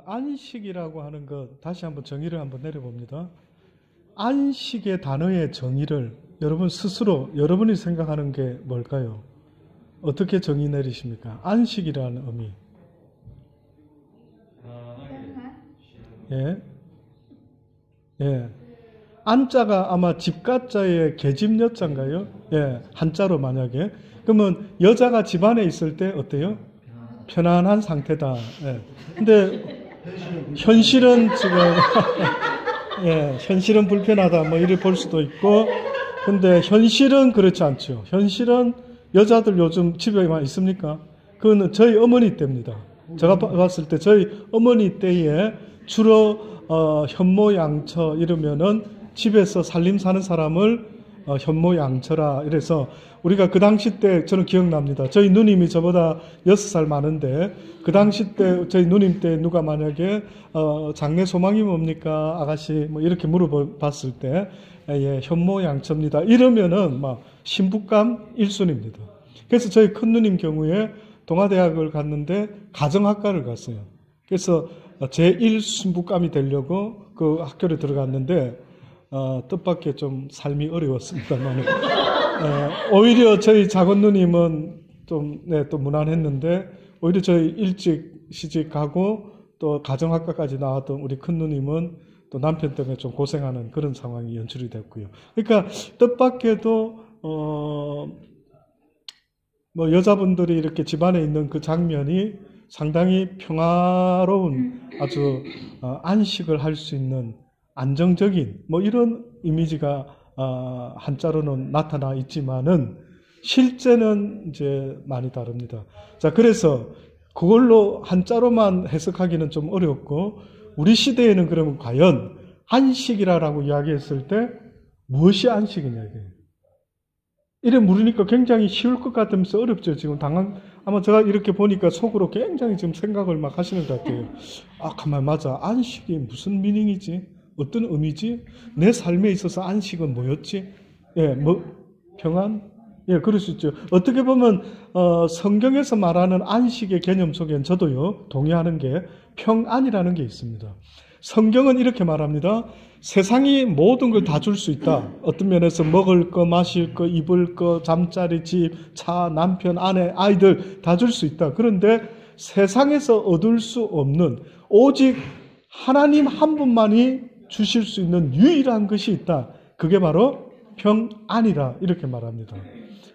안식이라고 하는 것 다시 한번 정의를 한번 내려봅니다. 안식의 단어의 정의를 여러분 스스로 여러분이 생각하는 게 뭘까요? 어떻게 정의 내리십니까? 안식이라는 의미. 예. 예. 안자가 아마 집가자의 계집여자인가요? 예. 한자로 만약에. 그러면 여자가 집안에 있을 때 어때요? 편안한 상태다. 예. 근데 현실은 지금 예, 현실은 불편하다. 뭐 이렇게 볼 수도 있고. 근데 현실은 그렇지 않죠. 현실은 여자들 요즘 집에만 있습니까? 그거는 저희 어머니 때입니다. 제가 봤을 때 저희 어머니 때에 주로 현모양처 이러면은 집에서 살림 사는 사람을 현모양처라 이래서 우리가 그 당시 때 저는 기억납니다. 저희 누님이 저보다 6살 많은데 그 당시 때 저희 누님 때 누가 만약에 장래 소망이 뭡니까 아가씨 뭐 이렇게 물어봤을 때 예, 현모양처입니다. 이러면은 막 신부감 1순위입니다. 그래서 저희 큰 누님 경우에 동아대학을 갔는데 가정학과를 갔어요. 그래서 제1 신부감이 되려고 그 학교를 들어갔는데 뜻밖의 좀 삶이 어려웠습니다만 오히려 저희 작은 누님은 좀 또 무난했는데 오히려 저희 일찍 시집가고 또 가정학과까지 나왔던 우리 큰 누님은 또 남편 때문에 좀 고생하는 그런 상황이 연출이 됐고요. 그러니까 뜻밖에도 뭐 여자분들이 이렇게 집안에 있는 그 장면이 상당히 평화로운 아주 안식을 할 수 있는 안정적인 뭐 이런 이미지가 한자로는 나타나 있지만은 실제는 이제 많이 다릅니다. 자, 그래서 그걸로 한자로만 해석하기는 좀 어렵고 우리 시대에는 그러면 과연 안식이라고 이야기했을 때 무엇이 안식이냐 이게. 이래 물으니까 굉장히 쉬울 것 같으면서 어렵죠. 지금 아마 제가 이렇게 보니까 속으로 굉장히 지금 생각을 막 하시는 것 같아요. 가만 맞아. 안식이 무슨 미닝이지? 어떤 의미지? 내 삶에 있어서 안식은 뭐였지? 예, 뭐 평안? 예, 그럴 수 있죠. 어떻게 보면 성경에서 말하는 안식의 개념 속엔 저도요 동의하는 게 평안이라는 게 있습니다. 성경은 이렇게 말합니다. 세상이 모든 걸 다 줄 수 있다. 어떤 면에서 먹을 거, 마실 거, 입을 거, 잠자리, 집, 차, 남편, 아내, 아이들 다 줄 수 있다. 그런데 세상에서 얻을 수 없는 오직 하나님 한 분만이 주실 수 있는 유일한 것이 있다. 그게 바로 평안이라 이렇게 말합니다.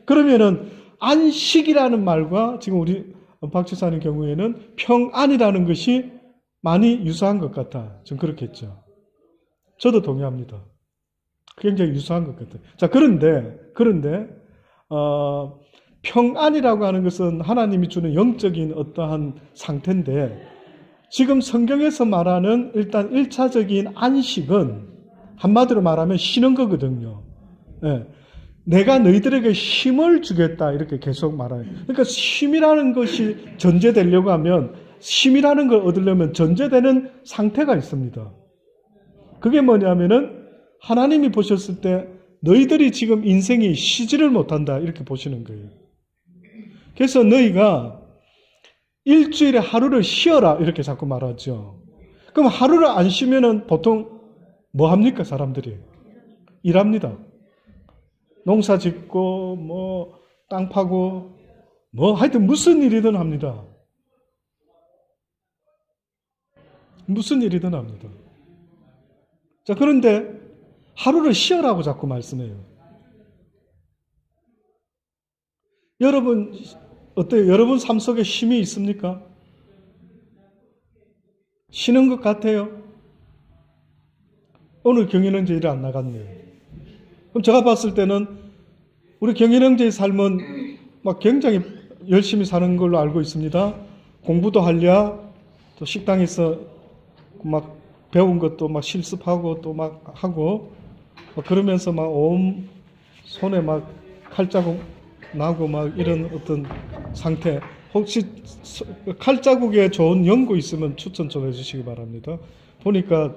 그러면은 안식이라는 말과 지금 우리 박 지사님 경우에는 평안이라는 것이 많이 유사한 것 같아. 좀 그렇겠죠. 저도 동의합니다. 굉장히 유사한 것 같아요. 자, 그런데 평안이라고 하는 것은 하나님이 주는 영적인 어떠한 상태인데 지금 성경에서 말하는 일단 1차적인 안식은 한마디로 말하면 쉬는 거거든요. 예. 내가 너희들에게 힘을 주겠다 이렇게 계속 말해요. 그러니까 쉼이라는 것이 전제되려고 하면 쉼이라는 걸 얻으려면 전제되는 상태가 있습니다. 그게 뭐냐면은 하나님이 보셨을 때 너희들이 지금 인생이 쉬지를 못한다 이렇게 보시는 거예요. 그래서 너희가 일주일에 하루를 쉬어라 이렇게 자꾸 말하죠. 그럼 하루를 안 쉬면은 보통 뭐 합니까 사람들이? 일합니다. 농사 짓고 뭐 땅 파고 뭐 하여튼 무슨 일이든 합니다. 무슨 일이든 합니다. 자, 그런데 하루를 쉬어라고 자꾸 말씀해요. 여러분 어때요? 여러분 삶 속에 쉼이 있습니까? 쉬는 것 같아요? 오늘 경인형제 일이 안 나갔네요. 그럼 제가 봤을 때는 우리 경인형제의 삶은 막 굉장히 열심히 사는 걸로 알고 있습니다. 공부도 하랴, 또 식당에서 막 배운 것도 막 실습하고 또 막 하고 그러면서 막 온 손에 막 칼자국 나고 막 이런 어떤 상태. 혹시 칼자국에 좋은 연고 있으면 추천 좀 해주시기 바랍니다. 보니까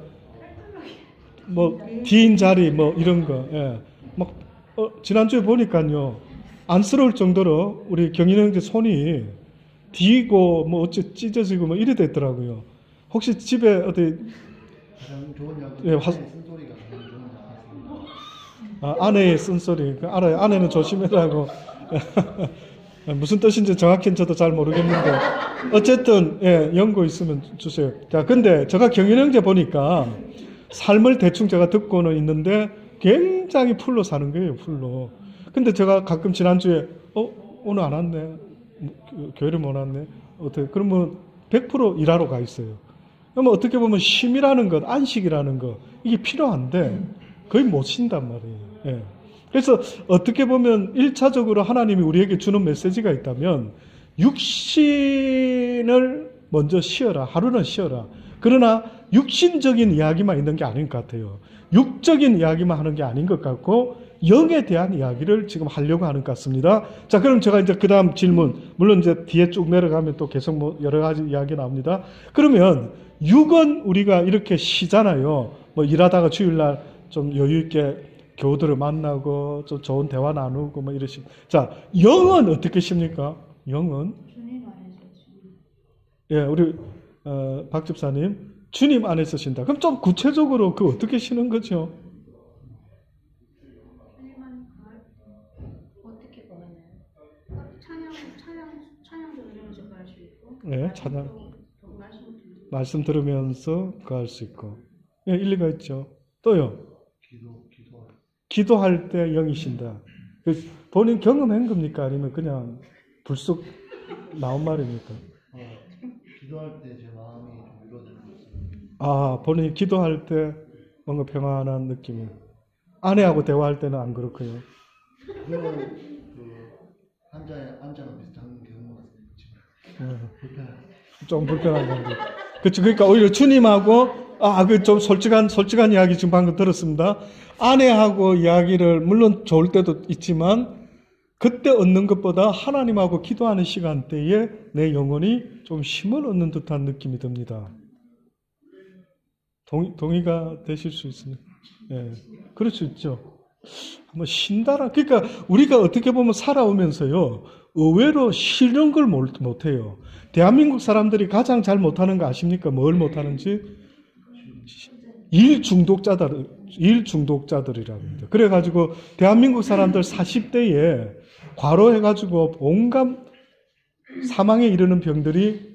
뭐 뒤인 자리 뭐 이런 거, 예. 막 지난주에 보니까요 안쓰러울 정도로 우리 경인 형제 손이 뒤고 뭐 어째 찢어지고 뭐 이래 됐더라고요. 혹시 집에 어디 가장 좋은 약은 예, 쓴소리가 가장 좋은 약이었습니다. 아내의 쓴소리. 알아요. 아내는 조심해라고. 무슨 뜻인지 정확히는 저도 잘 모르겠는데 어쨌든 예, 연고 있으면 주세요. 자, 근데 제가 경연형제 보니까 삶을 대충 제가 듣고는 있는데 굉장히 풀로 사는 거예요. 풀로. 근데 제가 가끔 지난주에 오늘 안 왔네. 교회를 못 왔네. 어떻게 그러면 100% 일하러 가 있어요. 그러면 어떻게 보면 쉼이라는 것, 안식이라는 것 이게 필요한데 거의 못 쉰단 말이에요. 예. 그래서 어떻게 보면 1차적으로 하나님이 우리에게 주는 메시지가 있다면 육신을 먼저 쉬어라. 하루는 쉬어라. 그러나 육신적인 이야기만 있는 게 아닌 것 같아요. 육적인 이야기만 하는 게 아닌 것 같고 영에 대한 이야기를 지금 하려고 하는 것 같습니다. 자, 그럼 제가 이제 그 다음 질문, 물론 이제 뒤에 쭉 내려가면 또 계속 뭐 여러 가지 이야기 나옵니다. 그러면 육은 우리가 이렇게 쉬잖아요. 뭐 일하다가 주일날 좀 여유 있게 교우들을 만나고 좀 좋은 대화 나누고 뭐 이러시. 자, 영은 어떻게 쉽니까? 영은 예, 우리 박 집사님 주님 안에서 쉰다. 그럼 좀 구체적으로 그 어떻게 쉬는 거죠? 어떻게 보면은 찬양도 들으면서 할 수 있고, 네, 찬양 말씀 들으면서 그 할 수 있고, 예, 일리가 있죠. 또요. 기도할 때 영이 쉰다. 본인 경험한 겁니까? 아니면 그냥 불쑥 나온 말입니까? 기도할 때 제 마음이 좀 위로되는 것 같습니다. 아, 본인이 기도할 때 뭔가 평안한 느낌이. 아내하고 대화할 때는 안 그렇고요. 그거는 한자가 비슷한 경우 같습니다. 불편해요. 좀 불편한 감정. 그렇죠. 그러니까 오히려 주님하고 그 좀 솔직한 이야기 지금 방금 들었습니다. 아내하고 이야기를 물론 좋을 때도 있지만 그때 얻는 것보다 하나님하고 기도하는 시간대에 내 영혼이 좀 힘을 얻는 듯한 느낌이 듭니다. 동의가 되실 수 있습니다. 예, 그럴 수 있죠. 한번 쉰다라. 그러니까 우리가 어떻게 보면 살아오면서요, 의외로 쉬는 걸 못해요. 대한민국 사람들이 가장 잘 못하는 거 아십니까? 뭘 못하는지? 일 중독자들이라고 합니다. 그래가지고 대한민국 사람들 40대에 과로해가지고 온갖 사망에 이르는 병들이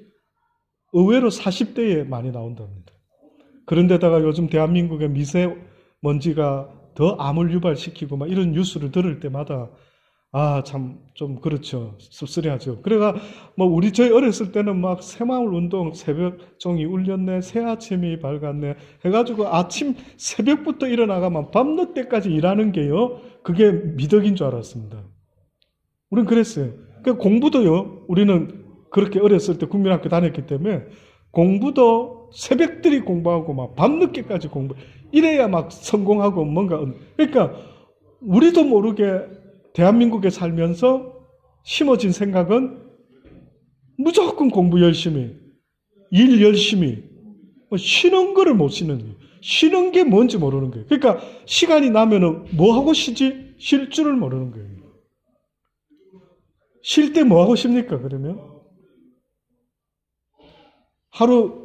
의외로 40대에 많이 나온답니다. 그런데다가 요즘 대한민국의 미세먼지가 더 암을 유발시키고 막 이런 뉴스를 들을 때마다 참 좀 그렇죠. 씁쓸해하죠. 그래가 뭐 저희 어렸을 때는 막 새마을 운동 새벽 종이 울렸네, 새 아침이 밝았네 해가지고 아침 새벽부터 일어나가면 밤늦 때까지 일하는 게요, 그게 미덕인 줄 알았습니다. 우리는 그랬어요. 그러니까 공부도요, 우리는 그렇게 어렸을 때 국민학교 다녔기 때문에 공부도 새벽들이 공부하고 막 밤늦게까지 공부, 이래야 막 성공하고 뭔가. 그러니까 우리도 모르게 대한민국에 살면서 심어진 생각은 무조건 공부 열심히, 일 열심히, 쉬는 거를 못 쉬는 거예요. 쉬는 게 뭔지 모르는 거예요. 그러니까 시간이 나면은 뭐 하고 쉬지? 쉴 줄을 모르는 거예요. 쉴 때 뭐 하고 쉽니까? 그러면 하루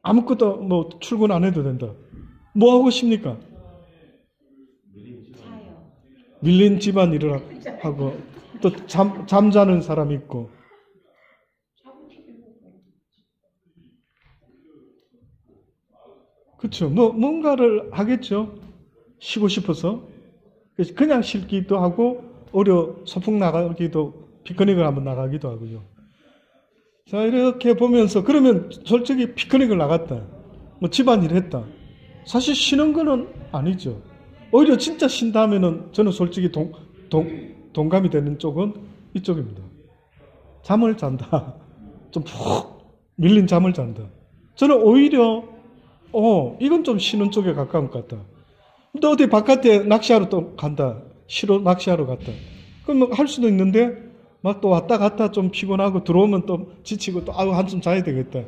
아무것도 뭐 출근 안 해도 된다. 뭐 하고 쉽니까? 밀린 집안일을 하고 또 잠자는 사람 있고. 그렇죠. 뭐 뭔가를 하겠죠. 쉬고 싶어서. 그냥 쉬기도 하고 오히려 소풍 나가기도, 피크닉을 한번 나가기도 하고요. 자, 이렇게 보면서 그러면 솔직히 피크닉을 나갔다, 뭐 집안일 했다, 사실 쉬는 거는 아니죠. 오히려 진짜 쉰다면은 저는 솔직히 동감이 되는 쪽은 이쪽입니다. 잠을 잔다. 좀 푹 밀린 잠을 잔다. 저는 오히려 이건 좀 쉬는 쪽에 가까운 것 같다. 또 어디 바깥에 낚시하러 또 간다. 쉬러 낚시하러 갔다. 그럼 할 수도 있는데 막 또 왔다 갔다 좀 피곤하고 들어오면 또 지치고 또 한숨 자야 되겠다.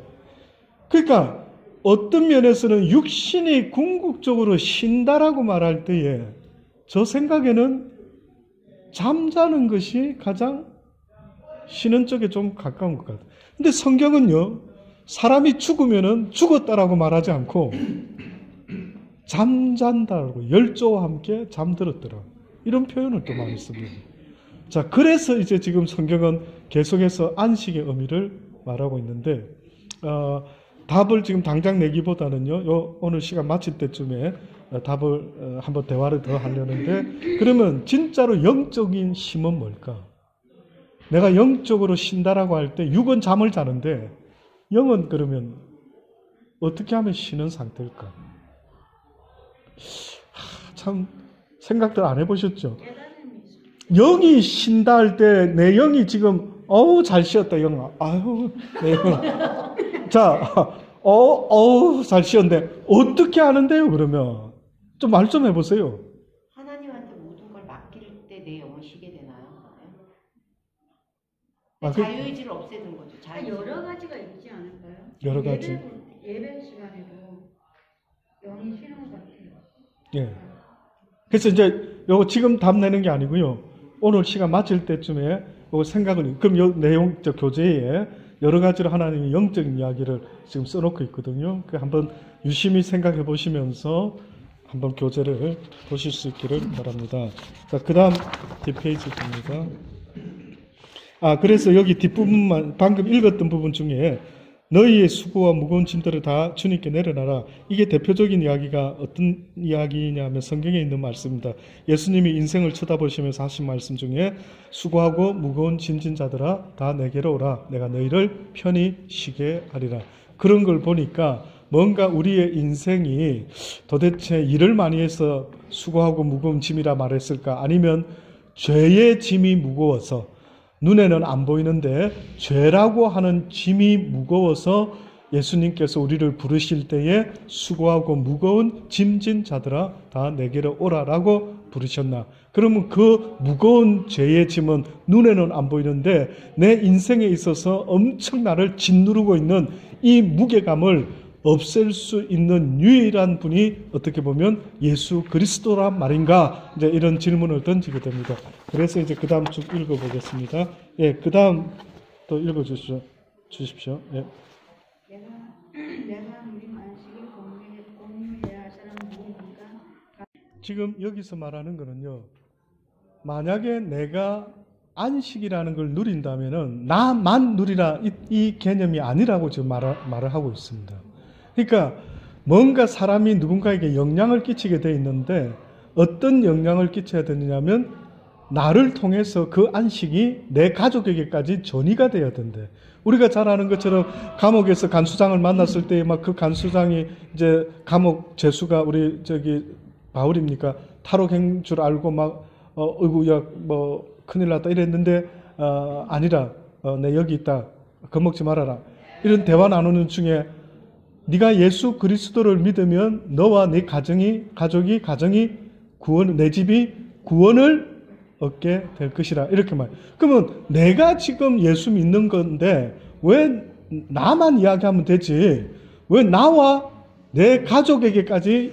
그러니까 어떤 면에서는 육신이 궁극적으로 쉰다라고 말할 때에 저 생각에는 잠자는 것이 가장 쉬는 쪽에 좀 가까운 것 같아요. 근데 성경은요, 사람이 죽으면은 죽었다라고 말하지 않고 잠잔다라고 열조와 함께 잠들었더라. 이런 표현을 또 많이 씁니다. 자, 그래서 이제 지금 성경은 계속해서 안식의 의미를 말하고 있는데, 답을 지금 당장 내기보다는요, 오늘 시간 마칠 때쯤에 답을 한번 대화를 더 하려는데, 그러면 진짜로 영적인 쉼은 뭘까? 내가 영적으로 쉰다라고 할 때 육은 잠을 자는데 영은 그러면 어떻게 하면 쉬는 상태일까? 참 생각들 안 해보셨죠? 영이 쉰다 할 때 내 영이 지금 어우 잘 쉬었다 영아. 아유 내 영아. 자 잘 쉬었는데 어떻게 하는데요 그러면? 좀 말 좀 해보세요. 하나님한테 모든 걸 맡길 때 내 영을 쉬게 되나요? 자유의지를 없애는 거죠. 자유의지. 여러 가지가 있지 않을까요? 여러 가지. 예배 시간에도 영이 쉬는 것 같아요. 예. 그래서 이제 요거 지금 답 내는 게 아니고요. 오늘 시간 마칠 때쯤에 요거 생각을, 그럼 요 내용, 저 교재에 여러 가지로 하나님이 영적인 이야기를 지금 써놓고 있거든요. 그 한번 유심히 생각해 보시면서 한번 교재를 보실 수 있기를 바랍니다. 자, 그 다음 뒷페이지 봅니다. 그래서 여기 뒷부분만, 방금 읽었던 부분 중에 너희의 수고와 무거운 짐들을 다 주님께 내려놔라. 이게 대표적인 이야기가 어떤 이야기냐면 성경에 있는 말씀입니다. 예수님이 인생을 쳐다보시면서 하신 말씀 중에 수고하고 무거운 짐진 자들아 다 내게로 오라. 내가 너희를 편히 쉬게 하리라. 그런 걸 보니까 뭔가 우리의 인생이 도대체 일을 많이 해서 수고하고 무거운 짐이라 말했을까? 아니면 죄의 짐이 무거워서 눈에는 안 보이는데 죄라고 하는 짐이 무거워서 예수님께서 우리를 부르실 때에 수고하고 무거운 짐진 자들아 다 내게로 오라라고 부르셨나? 그러면 그 무거운 죄의 짐은 눈에는 안 보이는데 내 인생에 있어서 엄청 나를 짓누르고 있는 이 무게감을 없앨 수 있는 유일한 분이 어떻게 보면 예수 그리스도란 말인가? 이제 이런 질문을 던지게 됩니다. 그래서 이제 그 다음 쭉 읽어보겠습니다. 예, 그 다음 또 읽어주십시오. 예. 내가 우리 안식일 공유해야 할 사람 누구니까? 지금 여기서 말하는 거는요. 만약에 내가 안식이라는 걸 누린다면은 나만 누리라 이 개념이 아니라고 지금 말을 하고 있습니다. 그러니까 뭔가 사람이 누군가에게 영향을 끼치게 돼 있는데 어떤 영향을 끼쳐야 되느냐면 나를 통해서 그 안식이 내 가족에게까지 전이가 되어야 된대. 우리가 잘 아는 것처럼 감옥에서 간수장을 만났을 때 막 그 간수장이 이제 감옥 죄수가 우리 바울입니까? 탈옥행 줄 알고 막 어이구야 뭐 큰일 났다 이랬는데 아니라 내 여기 있다. 겁먹지 말아라. 이런 대화 나누는 중에 네가 예수 그리스도를 믿으면 너와 네 가정이 구원, 내 집이 구원을 얻게 될 것이라 이렇게 말. 그러면 내가 지금 예수 믿는 건데 왜 나만 이야기하면 되지? 왜 나와 내 가족에게까지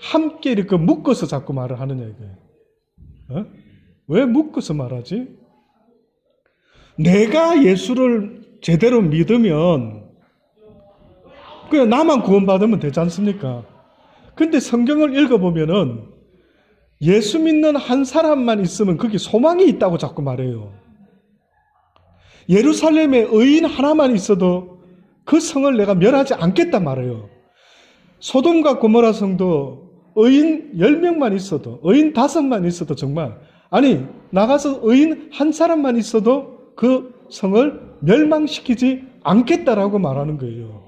함께 이렇게 묶어서 자꾸 말을 하느냐 이게. 왜 묶어서 말하지? 내가 예수를 제대로 믿으면 그냥 나만 구원받으면 되지 않습니까? 근데 성경을 읽어보면은 예수 믿는 한 사람만 있으면 거기 소망이 있다고 자꾸 말해요. 예루살렘에 의인 하나만 있어도 그 성을 내가 멸하지 않겠단 말이에요. 소돔과 고모라 성도 의인 10명만 있어도, 의인 5만 있어도 정말, 아니 나가서 의인 한 사람만 있어도 그 성을 멸망시키지 않겠다라고 말하는 거예요.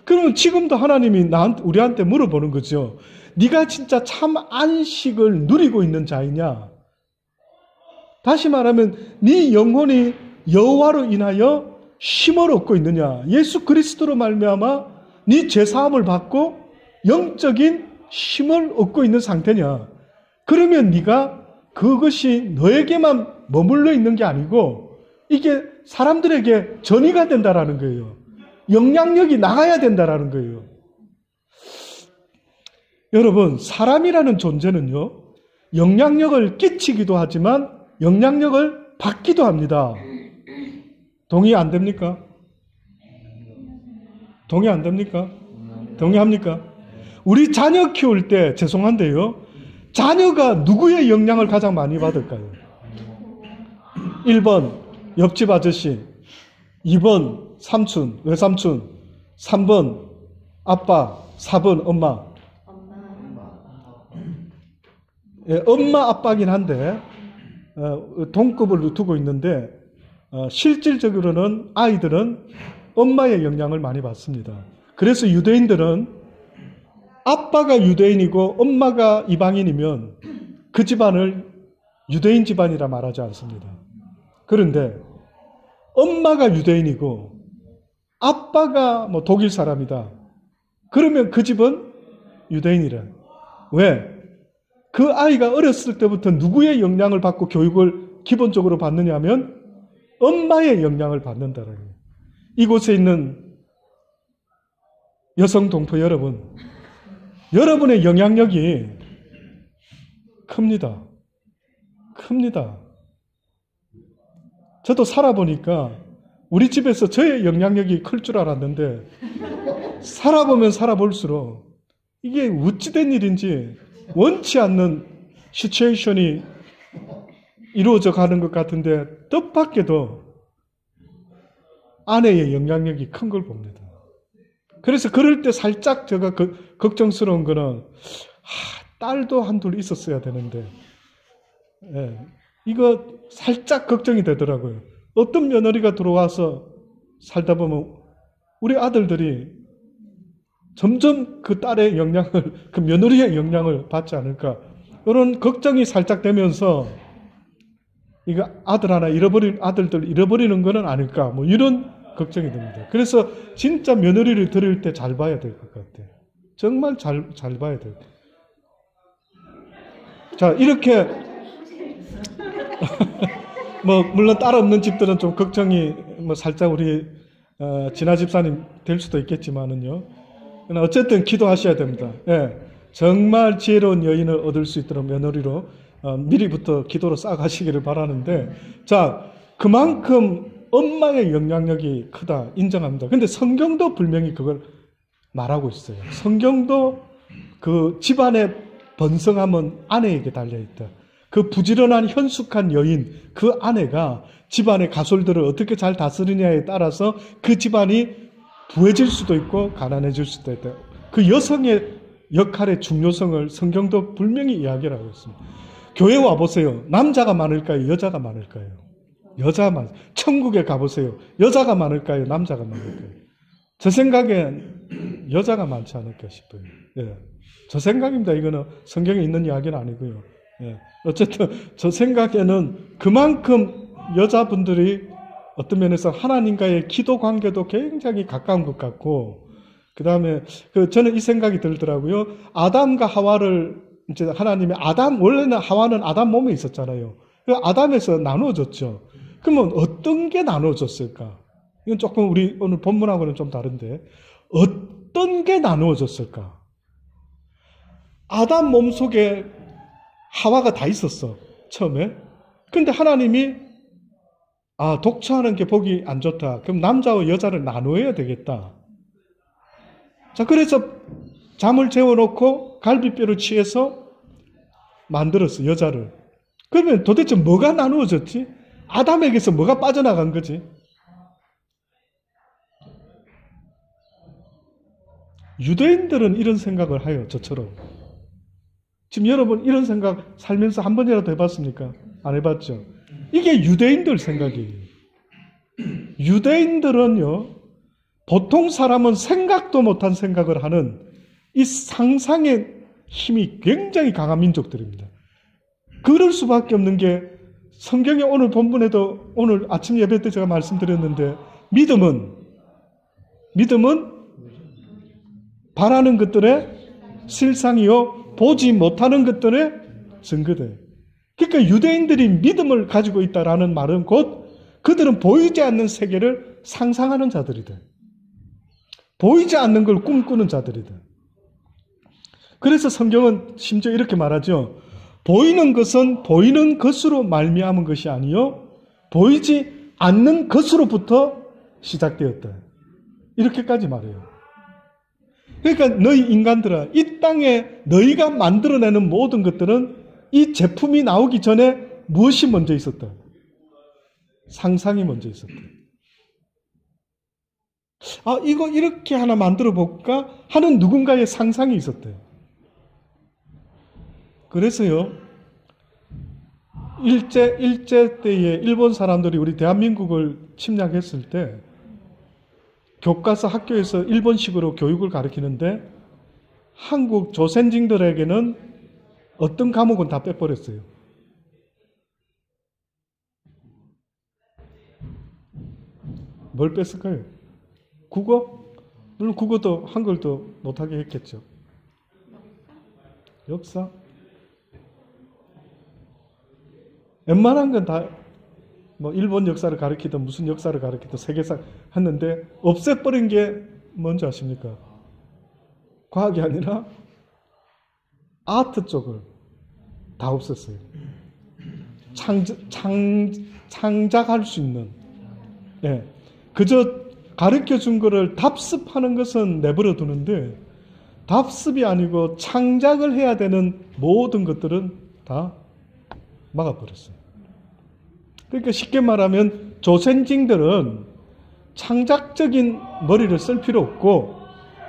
그러면 지금도 하나님이 우리한테 물어보는 거죠. 네가 진짜 참 안식을 누리고 있는 자이냐? 다시 말하면 네 영혼이 여호와로 인하여 쉼을 얻고 있느냐? 예수 그리스도로 말미암아 네 죄사함을 받고 영적인 쉼을 얻고 있는 상태냐? 그러면 네가 그것이 너에게만 머물러 있는 게 아니고 이게 사람들에게 전이가 된다라는 거예요. 영향력이 나가야 된다라는 거예요. 여러분, 사람이라는 존재는요, 영향력을 끼치기도 하지만 영향력을 받기도 합니다. 동의 안 됩니까? 동의 안 됩니까? 동의합니까? 우리 자녀 키울 때 죄송한데요. 자녀가 누구의 영향을 가장 많이 받을까요? 1번 옆집 아저씨, 2번 삼촌, 외삼촌, 3번 아빠, 4번 엄마. 예, 엄마 아빠긴 한데 동급을 두고 있는데 실질적으로는 아이들은 엄마의 영향을 많이 받습니다. 그래서 유대인들은 아빠가 유대인이고 엄마가 이방인이면 그 집안을 유대인 집안이라 말하지 않습니다. 그런데 엄마가 유대인이고 아빠가 뭐 독일 사람이다. 그러면 그 집은 유대인이래. 왜? 그 아이가 어렸을 때부터 누구의 영향을 받고 교육을 기본적으로 받느냐 하면 엄마의 영향을 받는다는 거예요. 이곳에 있는 여성 동포 여러분, 여러분의 영향력이 큽니다. 큽니다. 저도 살아보니까 우리 집에서 저의 영향력이 클 줄 알았는데 살아보면 살아볼수록 이게 어찌된 일인지 원치 않는 시츄에이션이 이루어져 가는 것 같은데 뜻밖에도 아내의 영향력이 큰 걸 봅니다. 그래서 그럴 때 살짝 제가 걱정스러운 거는 딸도 한둘 있었어야 되는데 이거 살짝 걱정이 되더라고요. 어떤 며느리가 들어와서 살다 보면 우리 아들들이 점점 그 딸의 영향을, 그 며느리의 영향을 받지 않을까. 이런 걱정이 살짝 되면서 이거 아들 하나 아들들 잃어버리는 거는 아닐까. 뭐 이런 걱정이 듭니다. 그래서 진짜 며느리를 들일 때 잘 봐야 될 것 같아요. 정말 잘 봐야 돼요. 자, 이렇게 뭐 물론 딸 없는 집들은 좀 걱정이 뭐 살짝 우리 진아 집사님 될 수도 있겠지만은요. 어쨌든 기도하셔야 됩니다. 예, 정말 지혜로운 여인을 얻을 수 있도록 며느리로 미리부터 기도로 쌓아가시기를 바라는데, 자, 그만큼 엄마의 영향력이 크다 인정합니다. 근데 성경도 분명히 그걸 말하고 있어요. 성경도 그 집안의 번성함은 아내에게 달려있다. 그 부지런한 현숙한 여인, 그 아내가 집안의 가솔들을 어떻게 잘 다스리냐에 따라서 그 집안이 부해질 수도 있고 가난해질 수도 있다. 그 여성의 역할의 중요성을 성경도 분명히 이야기를 하고 있습니다. 교회 와보세요. 남자가 많을까요? 여자가 많을까요? 여자가 많아요. 천국에 가보세요. 여자가 많을까요? 남자가 많을까요? 제 생각엔 여자가 많지 않을까 싶어요. 예. 저 생각입니다. 이거는 성경에 있는 이야기는 아니고요. 예. 어쨌든 저 생각에는 그만큼 여자분들이 어떤 면에서 하나님과의 기도 관계도 굉장히 가까운 것 같고, 그 다음에 저는 이 생각이 들더라고요. 아담과 하와를 이제 하나님이 원래는 하와는 아담 몸에 있었잖아요. 그 아담에서 나누어졌죠. 그러면 어떤 게 나누어졌을까? 이건 조금 우리 오늘 본문하고는 좀 다른데, 어떤 게 나누어졌을까? 아담 몸 속에 하와가 다 있었어, 처음에. 근데 하나님이 독처하는 게 보기 안 좋다. 그럼 남자와 여자를 나누어야 되겠다. 자, 그래서 잠을 재워놓고 갈비뼈를 취해서 만들었어, 여자를. 그러면 도대체 뭐가 나누어졌지? 아담에게서 뭐가 빠져나간 거지? 유대인들은 이런 생각을 해요, 저처럼. 지금 여러분 이런 생각 살면서 한 번이라도 해봤습니까? 안 해봤죠? 이게 유대인들 생각이에요. 유대인들은요, 보통 사람은 생각도 못한 생각을 하는 이 상상의 힘이 굉장히 강한 민족들입니다. 그럴 수밖에 없는 게 성경의 오늘 본문에도 오늘 아침 예배 때 제가 말씀드렸는데, 믿음은 바라는 것들의 실상이요 보지 못하는 것들의 증거들. 그러니까 유대인들이 믿음을 가지고 있다라는 말은 곧 그들은 보이지 않는 세계를 상상하는 자들이다. 보이지 않는 걸 꿈꾸는 자들이다. 그래서 성경은 심지어 이렇게 말하죠. 보이는 것은 보이는 것으로 말미암은 것이 아니요 보이지 않는 것으로부터 시작되었다. 이렇게까지 말해요. 그러니까 너희 인간들아, 이 땅에 너희가 만들어내는 모든 것들은 이 제품이 나오기 전에 무엇이 먼저 있었다? 상상이 먼저 있었다. 아, 이거 이렇게 하나 만들어 볼까 하는 누군가의 상상이 있었대요. 그래서요, 일제 때에 일본 사람들이 우리 대한민국을 침략했을 때 교과서 학교에서 일본식으로 교육을 가르치는데 한국 조선인들에게는 어떤 과목은 다 빼버렸어요. 뭘 뺐을까요? 국어? 물론 국어도 한글도 못하게 했겠죠. 역사? 웬만한 건 다 뭐 일본 역사를 가르치든 무슨 역사를 가르치든 세계사 했는데 없애버린 게 뭔지 아십니까? 과학이 아니라 아트 쪽을 다 없앴어요. 창작할 수 있는. 예. 그저 가르쳐 준 거를 답습하는 것은 내버려 두는데 답습이 아니고 창작을 해야 되는 모든 것들은 다 막아버렸어요. 그러니까 쉽게 말하면 조선인들은 창작적인 머리를 쓸 필요 없고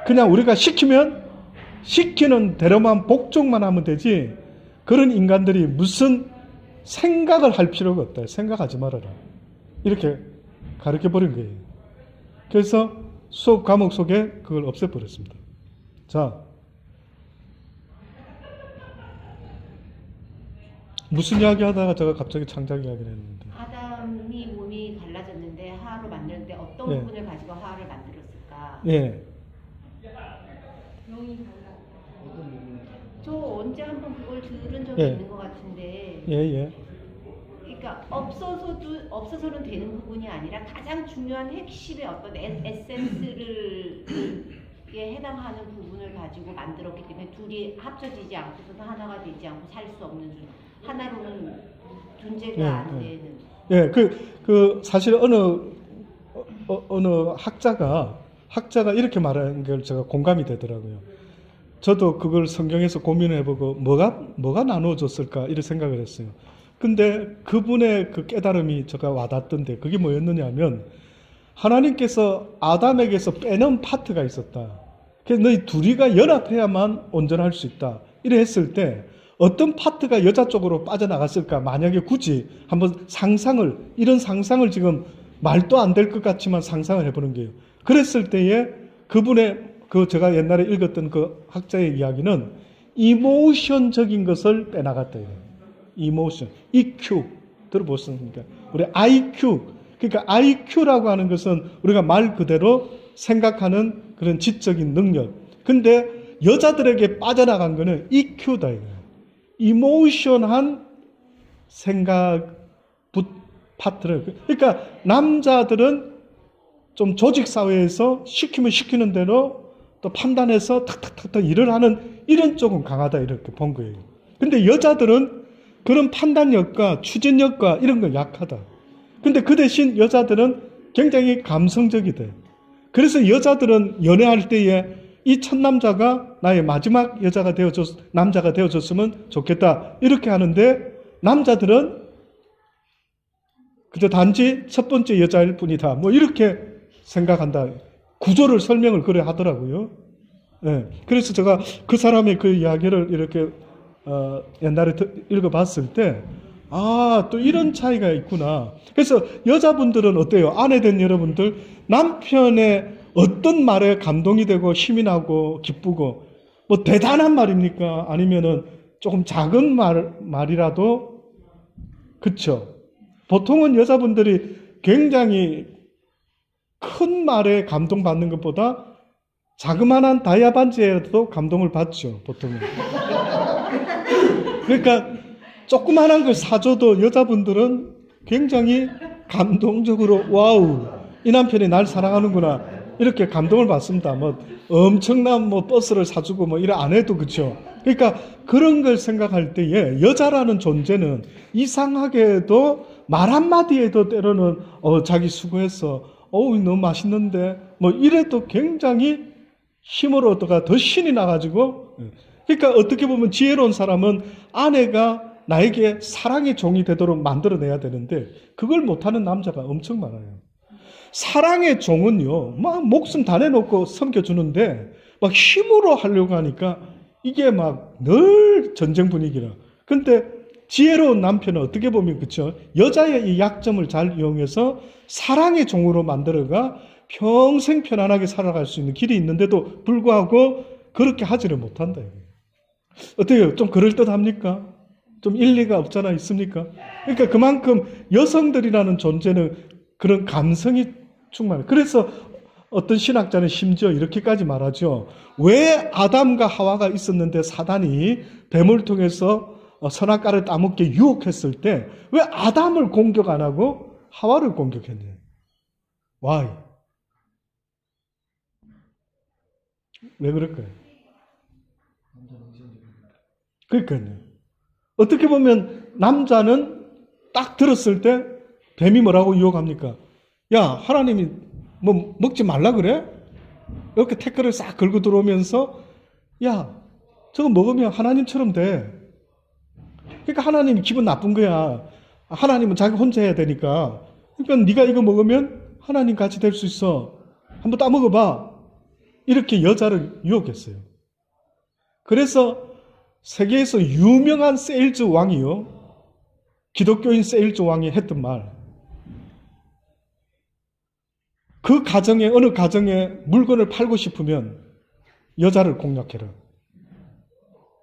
그냥 우리가 시키는 대로만 복종만 하면 되지 그런 인간들이 무슨 생각을 할 필요가 없다. 생각하지 말아라. 이렇게 가르쳐버린 거예요. 그래서 수업 과목 속에 그걸 없애버렸습니다. 자, 무슨 이야기 하다가 제가 갑자기 창작 이야기를 했는데. 아담이 몸이 갈라졌는데 하하로 만드는데 어떤 예. 부분을 가지고 하하를 만들었을까? 예. 영이 달라. 어떤 부분에 저 언제 한번 그걸 들은 적이 예. 있는 것 같은데 예. 그러니까 없어서는 되는 부분이 아니라 가장 중요한 핵심의 어떤 에센스를 해당하는 부분을 가지고 만들었기 때문에 둘이 합쳐지지 않고서는 하나가 되지 않고 살 수 없는 하나로는 존재가 안 되는. 예, 사실 어느 학자가 이렇게 말하는 걸 제가 공감이 되더라고요. 저도 그걸 성경에서 고민을 해보고 뭐가 나누어졌을까 이런 생각을 했어요. 근데 그분의 그 깨달음이 제가 와닿던데 그게 뭐였느냐 하면 하나님께서 아담에게서 빼는 파트가 있었다. 그래서 너희 둘이가 연합해야만 온전할 수 있다. 이래 했을 때 어떤 파트가 여자 쪽으로 빠져나갔을까? 만약에 굳이 한번 이런 상상을 지금 말도 안 될 것 같지만 상상을 해보는 거예요. 그랬을 때에 그분의 제가 옛날에 읽었던 그 학자의 이야기는 이모션적인 것을 빼나갔다. 이모션, EQ 들어보셨습니까? 우리 IQ, 그러니까 IQ라고 하는 것은 우리가 말 그대로 생각하는 그런 지적인 능력. 근데 여자들에게 빠져나간 거는 EQ다 이거예요. 이모션한 생각 파트를. 그러니까 남자들은 좀 조직 사회에서 시키면 시키는 대로 또 판단해서 탁탁탁탁 일을 하는 이런 쪽은 강하다 이렇게 본 거예요. 근데 여자들은 그런 판단력과 추진력과 이런 건 약하다. 근데 그 대신 여자들은 굉장히 감성적이다. 그래서 여자들은 연애할 때에 이 첫 남자가 나의 마지막 남자가 되어줬으면 좋겠다. 이렇게 하는데 남자들은 그저 단지 첫 번째 여자일 뿐이다. 뭐 이렇게 생각한다. 구조를 설명을 그래 하더라고요. 네. 그래서 제가 그 사람의 그 이야기를 이렇게 옛날에 읽어봤을 때 또 이런 차이가 있구나. 그래서 여자분들은 어때요? 아내 된 여러분들 남편의 어떤 말에 감동이 되고 힘이 나고 기쁘고 뭐 대단한 말입니까? 아니면은 조금 작은 말이라도 그쵸? 보통은 여자분들이 굉장히 큰 말에 감동받는 것보다 자그마한 다이아 반지에도 감동을 받죠, 보통은. 그러니까 조그만한 걸 사줘도 여자분들은 굉장히 감동적으로 와우, 이 남편이 날 사랑하는구나 이렇게 감동을 받습니다. 뭐 엄청난 버스를 사주고 뭐 이래 안 해도 그렇죠. 그러니까 그런 걸 생각할 때에 여자라는 존재는 이상하게도 말 한마디에도 때로는 자기 수고했어. 너무 맛있는데 뭐 이래도 굉장히 힘으로 얻다가 더 신이 나가지고, 그러니까 어떻게 보면 지혜로운 사람은 아내가 나에게 사랑의 종이 되도록 만들어내야 되는데 그걸 못하는 남자가 엄청 많아요. 사랑의 종은요, 막 목숨 다 내놓고 섬겨주는데 막 힘으로 하려고 하니까 이게 막 늘 전쟁 분위기라. 근데 지혜로운 남편은 어떻게 보면 그렇죠. 여자의 이 약점을 잘 이용해서 사랑의 종으로 만들어가 평생 편안하게 살아갈 수 있는 길이 있는데도 불구하고 그렇게 하지를 못한다. 어때요? 좀 그럴듯합니까? 좀 일리가 없잖아 있습니까? 그러니까 그만큼 여성들이라는 존재는 그런 감성이 충만해. 그래서 어떤 신학자는 심지어 이렇게까지 말하죠. 왜 아담과 하와가 있었는데 사단이 뱀을 통해서 선악과를 따먹게 유혹했을 때 왜 아담을 공격 안 하고 하와를 공격했냐? Why? 왜 그럴까요? 그러니까요. 어떻게 보면 남자는 딱 들었을 때 뱀이 뭐라고 유혹합니까? 야, 하나님이 뭐 먹지 말라 그래? 이렇게 태클을 싹 걸고 들어오면서 야, 저거 먹으면 하나님처럼 돼. 그러니까 하나님이 기분 나쁜 거야. 하나님은 자기 혼자 해야 되니까. 그러니까 네가 이거 먹으면 하나님 같이 될 수 있어. 한번 따먹어봐. 이렇게 여자를 유혹했어요. 그래서 세계에서 유명한 세일즈 왕이요. 기독교인 세일즈 왕이 했던 말. 그 가정에, 어느 가정에 물건을 팔고 싶으면 여자를 공략해라.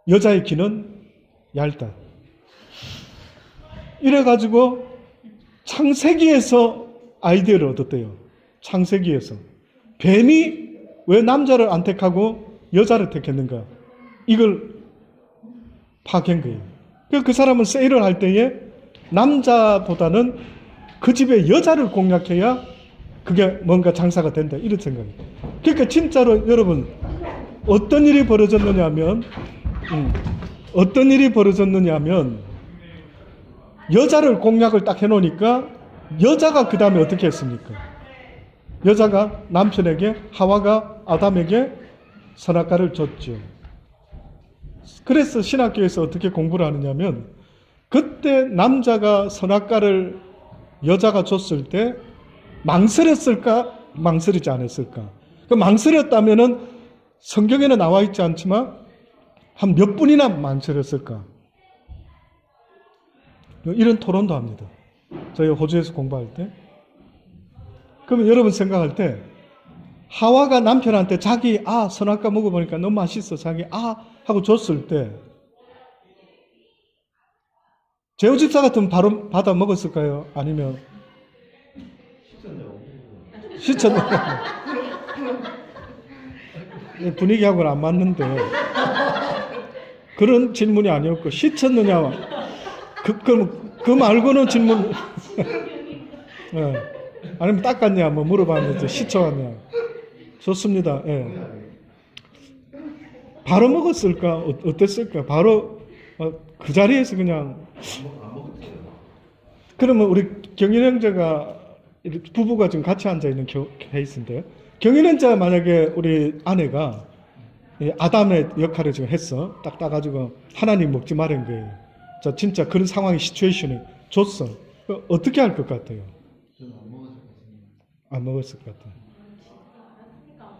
여자의 귀는 얇다. 이래가지고 창세기에서 아이디어를 얻었대요. 창세기에서. 뱀이 왜 남자를 안 택하고 여자를 택했는가? 이걸 파악한 거예요. 그 사람은 세일을 할 때에 남자보다는 그 집에 여자를 공략해야 그게 뭔가 장사가 된다. 이런 생각이에요. 그러니까 진짜로 여러분 어떤 일이 벌어졌느냐면 여자를 공략을 딱 해놓으니까 여자가 그 다음에 어떻게 했습니까? 여자가 남편에게 하와가 아담에게 선악과를 줬죠. 그래서 신학교에서 어떻게 공부를 하느냐면 그때 남자가 선악과를 여자가 줬을 때 망설였을까? 망설이지 않았을까? 그 망설였다면은 성경에는 나와 있지 않지만 한 몇 분이나 망설였을까? 이런 토론도 합니다. 저희 호주에서 공부할 때. 그러면 여러분 생각할 때 하와가 남편한테 자기 선악과 먹어보니까 너무 맛있어. 자기 하고 줬을 때 제후 집사 같으면 바로 받아 먹었을까요? 아니면 시쳤나요? 분위기하고는 안 맞는데 그런 질문이 아니었고 시쳤느냐 그 말고는 질문 네. 아니면 닦았냐 뭐 물어봤는데 시쳐왔냐. 좋습니다. 네. 바로 먹었을까? 어땠을까? 바로 그 자리에서 그냥 그러면 우리 경인 형제가 부부가 지금 같이 앉아있는 케이스인데 경인 형제가 만약에 우리 아내가 아담의 역할을 지금 했어. 딱 따가지고 하나님 먹지 말은 거예요. 자, 진짜 그런 상황이 시츄에이션에 줬어. 어떻게 할 것 같아요? 저는 안 먹었을 것 같아요.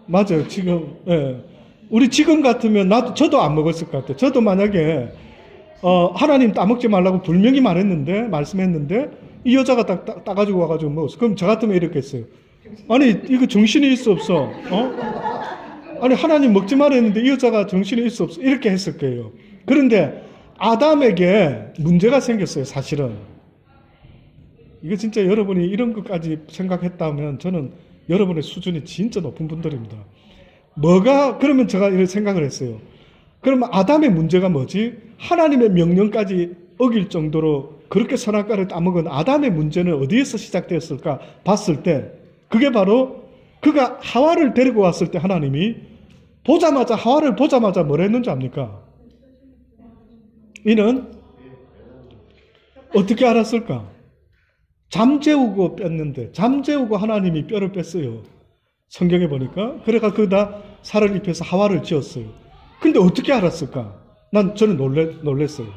맞아요. 지금 우리 지금 같으면 저도 안 먹었을 것 같아요. 저도 만약에 하나님 따먹지 말라고 분명히 말씀했는데 이 여자가 따가지고 와가지고 먹었어. 그럼 저 같으면 이렇게 했어요. 아니 이거 정신이 있어 없어? 아니 하나님 먹지 말라 했는데 이 여자가 정신이 있어 없어? 이렇게 했을 거예요. 그런데 아담에게 문제가 생겼어요. 사실은. 이거 진짜 여러분이 이런 것까지 생각했다면 저는 여러분의 수준이 진짜 높은 분들입니다. 그러면 제가 이런 생각을 했어요. 그러면 아담의 문제가 뭐지? 하나님의 명령까지 어길 정도로 그렇게 선악과를 따먹은 아담의 문제는 어디에서 시작되었을까 봤을 때 그게 바로 그가 하와를 데리고 왔을 때 하나님이 하와를 보자마자 뭘 했는지 압니까? 이는 어떻게 알았을까? 잠재우고 뺐는데 잠재우고 하나님이 뼈를 뺐어요. 성경에 보니까. 그래가 그다 살을 입혀서 하와를 지었어요. 근데 어떻게 알았을까? 저는 놀랬어요.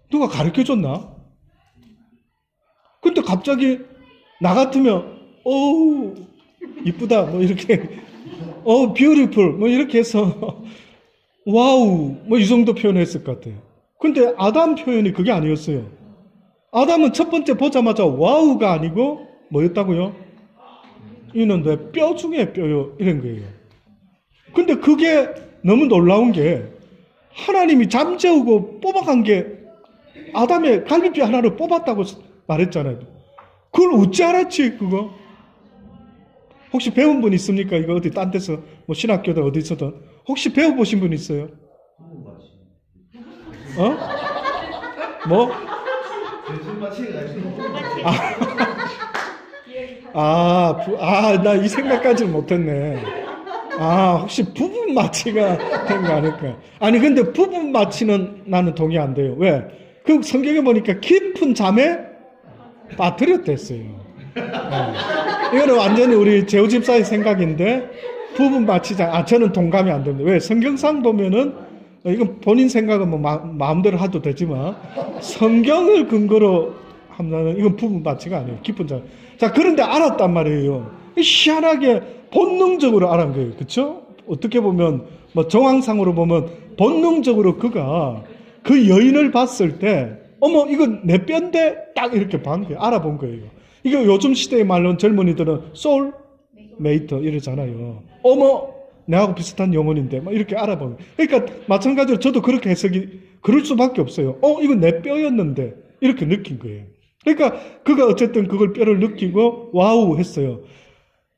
누가 가르쳐줬나? 근데 갑자기 나 같으면 어우 이쁘다 뭐 이렇게 beautiful 뭐 이렇게 해서 와우 뭐 이 정도 표현했을 것 같아요. 근데 아담 표현이 그게 아니었어요. 아담은 첫 번째 보자마자 와우가 아니고 뭐였다고요? 이는 내 뼈 중에 뼈요 이런 거예요. 근데 그게 너무 놀라운 게 하나님이 잠재우고 뽑아간 게 아담의 갈비뼈 하나를 뽑았다고 말했잖아요. 그걸 어찌 알았지 그거? 혹시 배운 분 있습니까? 이거 어디 딴 데서 뭐 신학교든 어디서든 혹시 배워보신 분 있어요? 뭐? 나 이 생각까지는 못했네. 혹시 부분 마취가 된 거 아닐까? 아니, 근데 부분 마취는 나는 동의 안 돼요. 왜? 그 성경에 보니까 깊은 잠에 빠뜨렸댔어요. 이거는 완전히 우리 재우 집사의 생각인데, 부분 마취자, 저는 동감이 안 됩니다. 왜? 성경상 보면은, 이건 본인 생각은 뭐 마음대로 해도 되지만, 성경을 근거로 하면 이건 부분 마취가 아니에요. 깊은 잠. 자, 그런데 알았단 말이에요. 희한하게 본능적으로 알은 거예요. 그쵸? 어떻게 보면, 뭐 정황상으로 보면 본능적으로 그가 그 여인을 봤을 때, 어머, 이건 내 뼈인데 딱 이렇게 본 거예요. 알아본 거예요. 이거 요즘 시대의 말로는 젊은이들은 소울 메이터 이러잖아요. 어머, 내하고 비슷한 영혼인데, 막 이렇게 알아보는. 그러니까 마찬가지로 저도 그렇게 해석이, 그럴 수밖에 없어요. 이건 내 뼈였는데, 이렇게 느낀 거예요. 그러니까 그가 어쨌든 그걸 뼈를 느끼고 와우 했어요.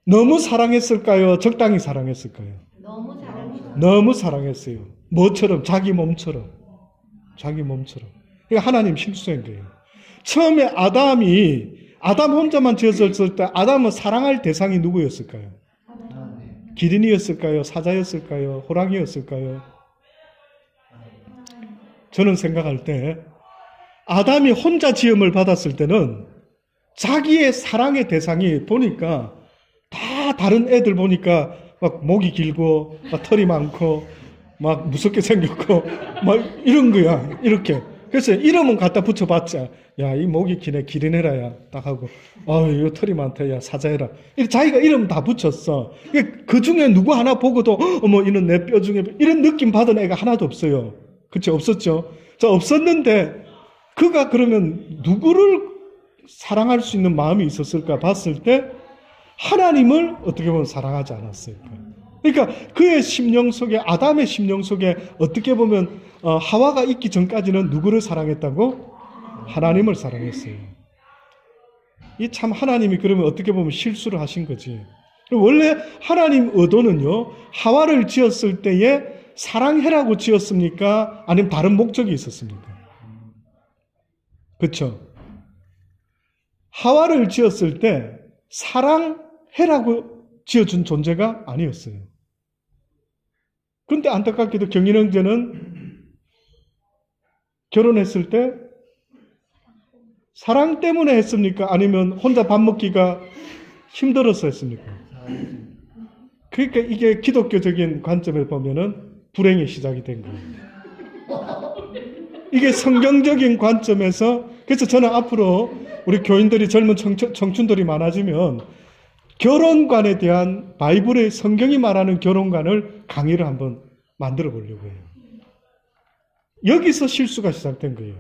너무 사랑했을까요? 적당히 사랑했을까요? 너무 사랑했어요. 뭐처럼? 자기 몸처럼. 그러니까 하나님 실수한 거예요. 처음에 아담 혼자만 지었을 때 아담은 사랑할 대상이 누구였을까요? 기린이었을까요? 사자였을까요? 호랑이였을까요? 저는 생각할 때 아담이 혼자 지음을 받았을 때는 자기의 사랑의 대상이 보니까 다 다른 애들 보니까 막 목이 길고 막 털이 많고 막 무섭게 생겼고 막 이런 거야. 이렇게. 그래서 이름은 갖다 붙여봤자 야, 이 목이 기네 기린해라야 딱 하고 이거 털이 많다 야 사자해라. 이렇게 자기가 이름 다 붙였어. 그 중에 누구 하나 보고도 어머 이는 내 뼈 중에 이런 느낌 받은 애가 하나도 없어요. 그렇죠? 없었죠. 자, 없었는데 그가 그러면 누구를 사랑할 수 있는 마음이 있었을까 봤을 때 하나님을 어떻게 보면 사랑하지 않았을까. 그러니까 그의 심령 속에 아담의 심령 속에 어떻게 보면 하와가 있기 전까지는 누구를 사랑했다고? 하나님을 사랑했어요. 이 참 하나님이 그러면 어떻게 보면 실수를 하신 거지. 원래 하나님 의도는요. 하와를 지었을 때에 사랑해라고 지었습니까? 아니면 다른 목적이 있었습니까? 그렇죠? 하와를 지었을 때 사랑해라고 지어준 존재가 아니었어요. 그런데 안타깝게도 경인 형제는 결혼했을 때 사랑 때문에 했습니까? 아니면 혼자 밥 먹기가 힘들어서 했습니까? 그러니까 이게 기독교적인 관점에서 보면은 불행의 시작이 된 거예요. 이게 성경적인 관점에서 그래서 저는 앞으로 우리 교인들이 젊은 청춘들이 많아지면 결혼관에 대한 바이블의 성경이 말하는 결혼관을 강의를 한번 만들어 보려고 해요. 여기서 실수가 시작된 거예요.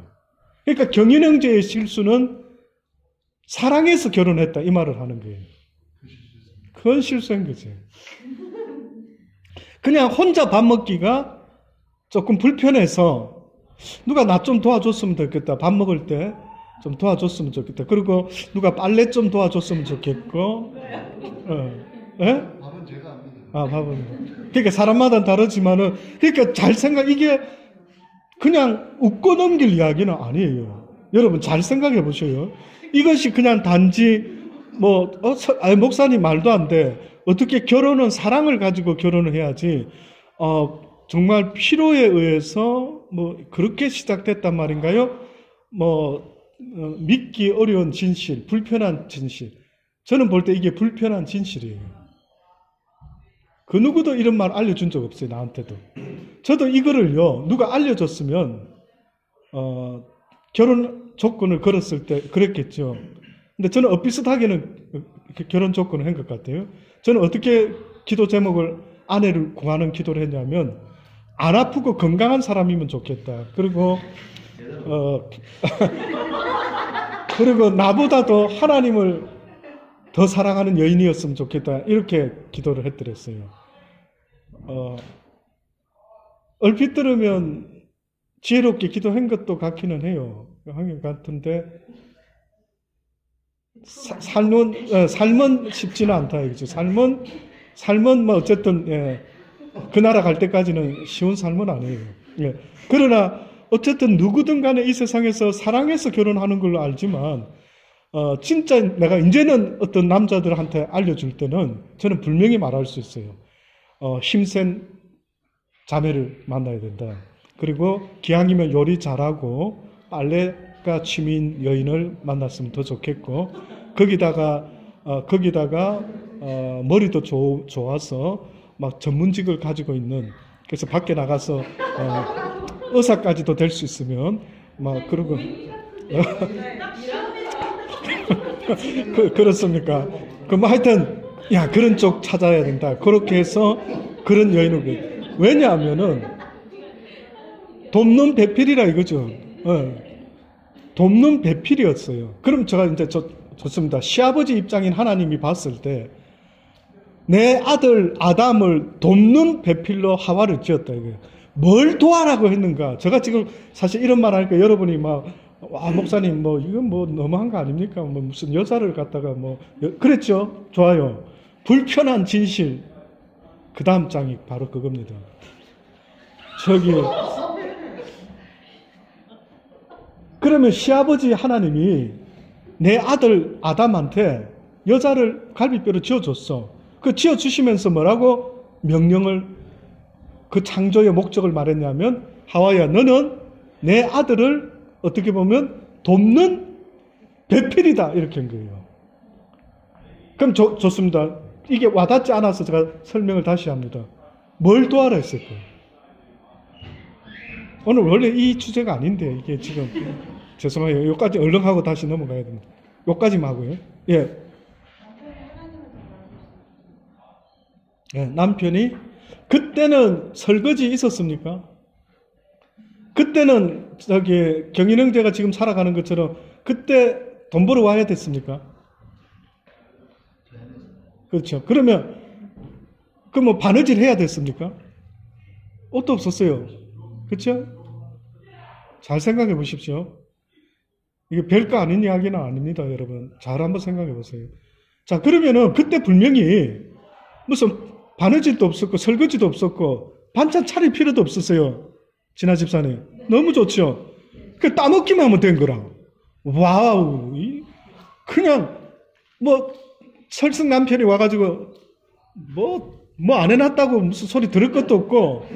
그러니까 경인 형제의 실수는 사랑해서 결혼했다 이 말을 하는 거예요. 그건 실수한 거지. 그냥 혼자 밥 먹기가 조금 불편해서 누가 나 좀 도와줬으면 좋겠다. 밥 먹을 때 좀 도와줬으면 좋겠다. 그리고 누가 빨래 좀 도와줬으면 좋겠고. 예? 밥은 제가 합니다. 밥은. 그러니까 사람마다 다르지만은 그러니까 이게 그냥 웃고 넘길 이야기는 아니에요. 여러분 잘 생각해 보셔요. 이것이 그냥 단지 목사님 말도 안 돼. 어떻게 결혼은 사랑을 가지고 결혼을 해야지. 정말 필요에 의해서 그렇게 시작됐단 말인가요? 믿기 어려운 진실, 불편한 진실. 저는 볼 때 이게 불편한 진실이에요. 그 누구도 이런 말 알려준 적 없어요. 나한테도. 저도 이거를요, 누가 알려줬으면 결혼 조건을 걸었을 때 그랬겠죠. 근데 저는 엇비슷하게는 결혼 조건을 한 것 같아요. 저는 어떻게 기도 제목을 아내를 구하는 기도를 했냐면, 안 아프고 건강한 사람이면 좋겠다. 그리고 그리고 나보다도 하나님을 더 사랑하는 여인이었으면 좋겠다. 이렇게 기도를 했더랬어요. 얼핏 들으면 지혜롭게 기도한 것도 같기는 해요. 한 것 같은데 삶은 쉽지는 않다. 이거죠. 삶은 뭐 어쨌든 그 나라 갈 때까지는 쉬운 삶은 아니에요. 예. 그러나 어쨌든 누구든 간에 이 세상에서 사랑해서 결혼하는 걸로 알지만 진짜 내가 이제는 어떤 남자들한테 알려줄 때는 저는 분명히 말할 수 있어요. 힘센 자매를 만나야 된다. 그리고 기왕이면 요리 잘하고 빨래가 취미인 여인을 만났으면 더 좋겠고, 거기다가 머리도 좋아서 막 전문직을 가지고 있는, 그래서 밖에 나가서 의사까지도 될 수 있으면 막 그러고 그렇습니까? 그럼 하여튼 야, 그런 쪽 찾아야 된다. 그렇게 해서 그런 여인을, 왜냐하면은 돕는 배필이라 이거죠. 돕는 배필이었어요. 그럼 제가 이제 좋습니다. 시아버지 입장인 하나님이 봤을 때 내 아들 아담을 돕는 배필로 하와를 지었다 이거예요. 뭘 도와라고 했는가? 제가 지금 사실 이런 말 하니까 여러분이 막, 와, 목사님, 뭐, 이건 뭐 너무한 거 아닙니까? 뭐 무슨 여자를 갖다가 뭐, 그랬죠? 좋아요. 불편한 진실. 그 다음 장이 바로 그겁니다. 그러면 시아버지 하나님이 내 아들 아담한테 여자를 갈비뼈로 지어줬어. 그 지어주시면서 뭐라고 명령을, 그 창조의 목적을 말했냐면, 하와야, 너는 내 아들을 어떻게 보면 돕는 배필이다. 이렇게 한 거예요. 그럼 좋습니다. 이게 와닿지 않아서 제가 설명을 다시 합니다. 뭘 도와라 했을까요? 오늘 원래 이 주제가 아닌데, 이게 지금, 죄송해요. 여기까지 얼른 하고 다시 넘어가야 됩니다. 여기까지만 하고요. 예. 네, 남편이 그때는 설거지 있었습니까? 그때는 경인형제가 지금 살아가는 것처럼 그때 돈 벌어 와야 됐습니까? 그렇죠. 그러면 뭐 바느질 해야 됐습니까? 옷도 없었어요. 그렇죠? 잘 생각해 보십시오. 이게 별거 아닌 이야기는 아닙니다, 여러분. 잘 한번 생각해 보세요. 자, 그러면은 그때 분명히 무슨 바느질도 없었고 설거지도 없었고 반찬 차릴 필요도 없었어요. 진아 집사님. 너무 좋죠. 그 따먹기만 하면 된 거라. 와우. 그냥 뭐 설승 남편이 와가지고 뭐 안 해놨다고 무슨 소리 들을 것도 없고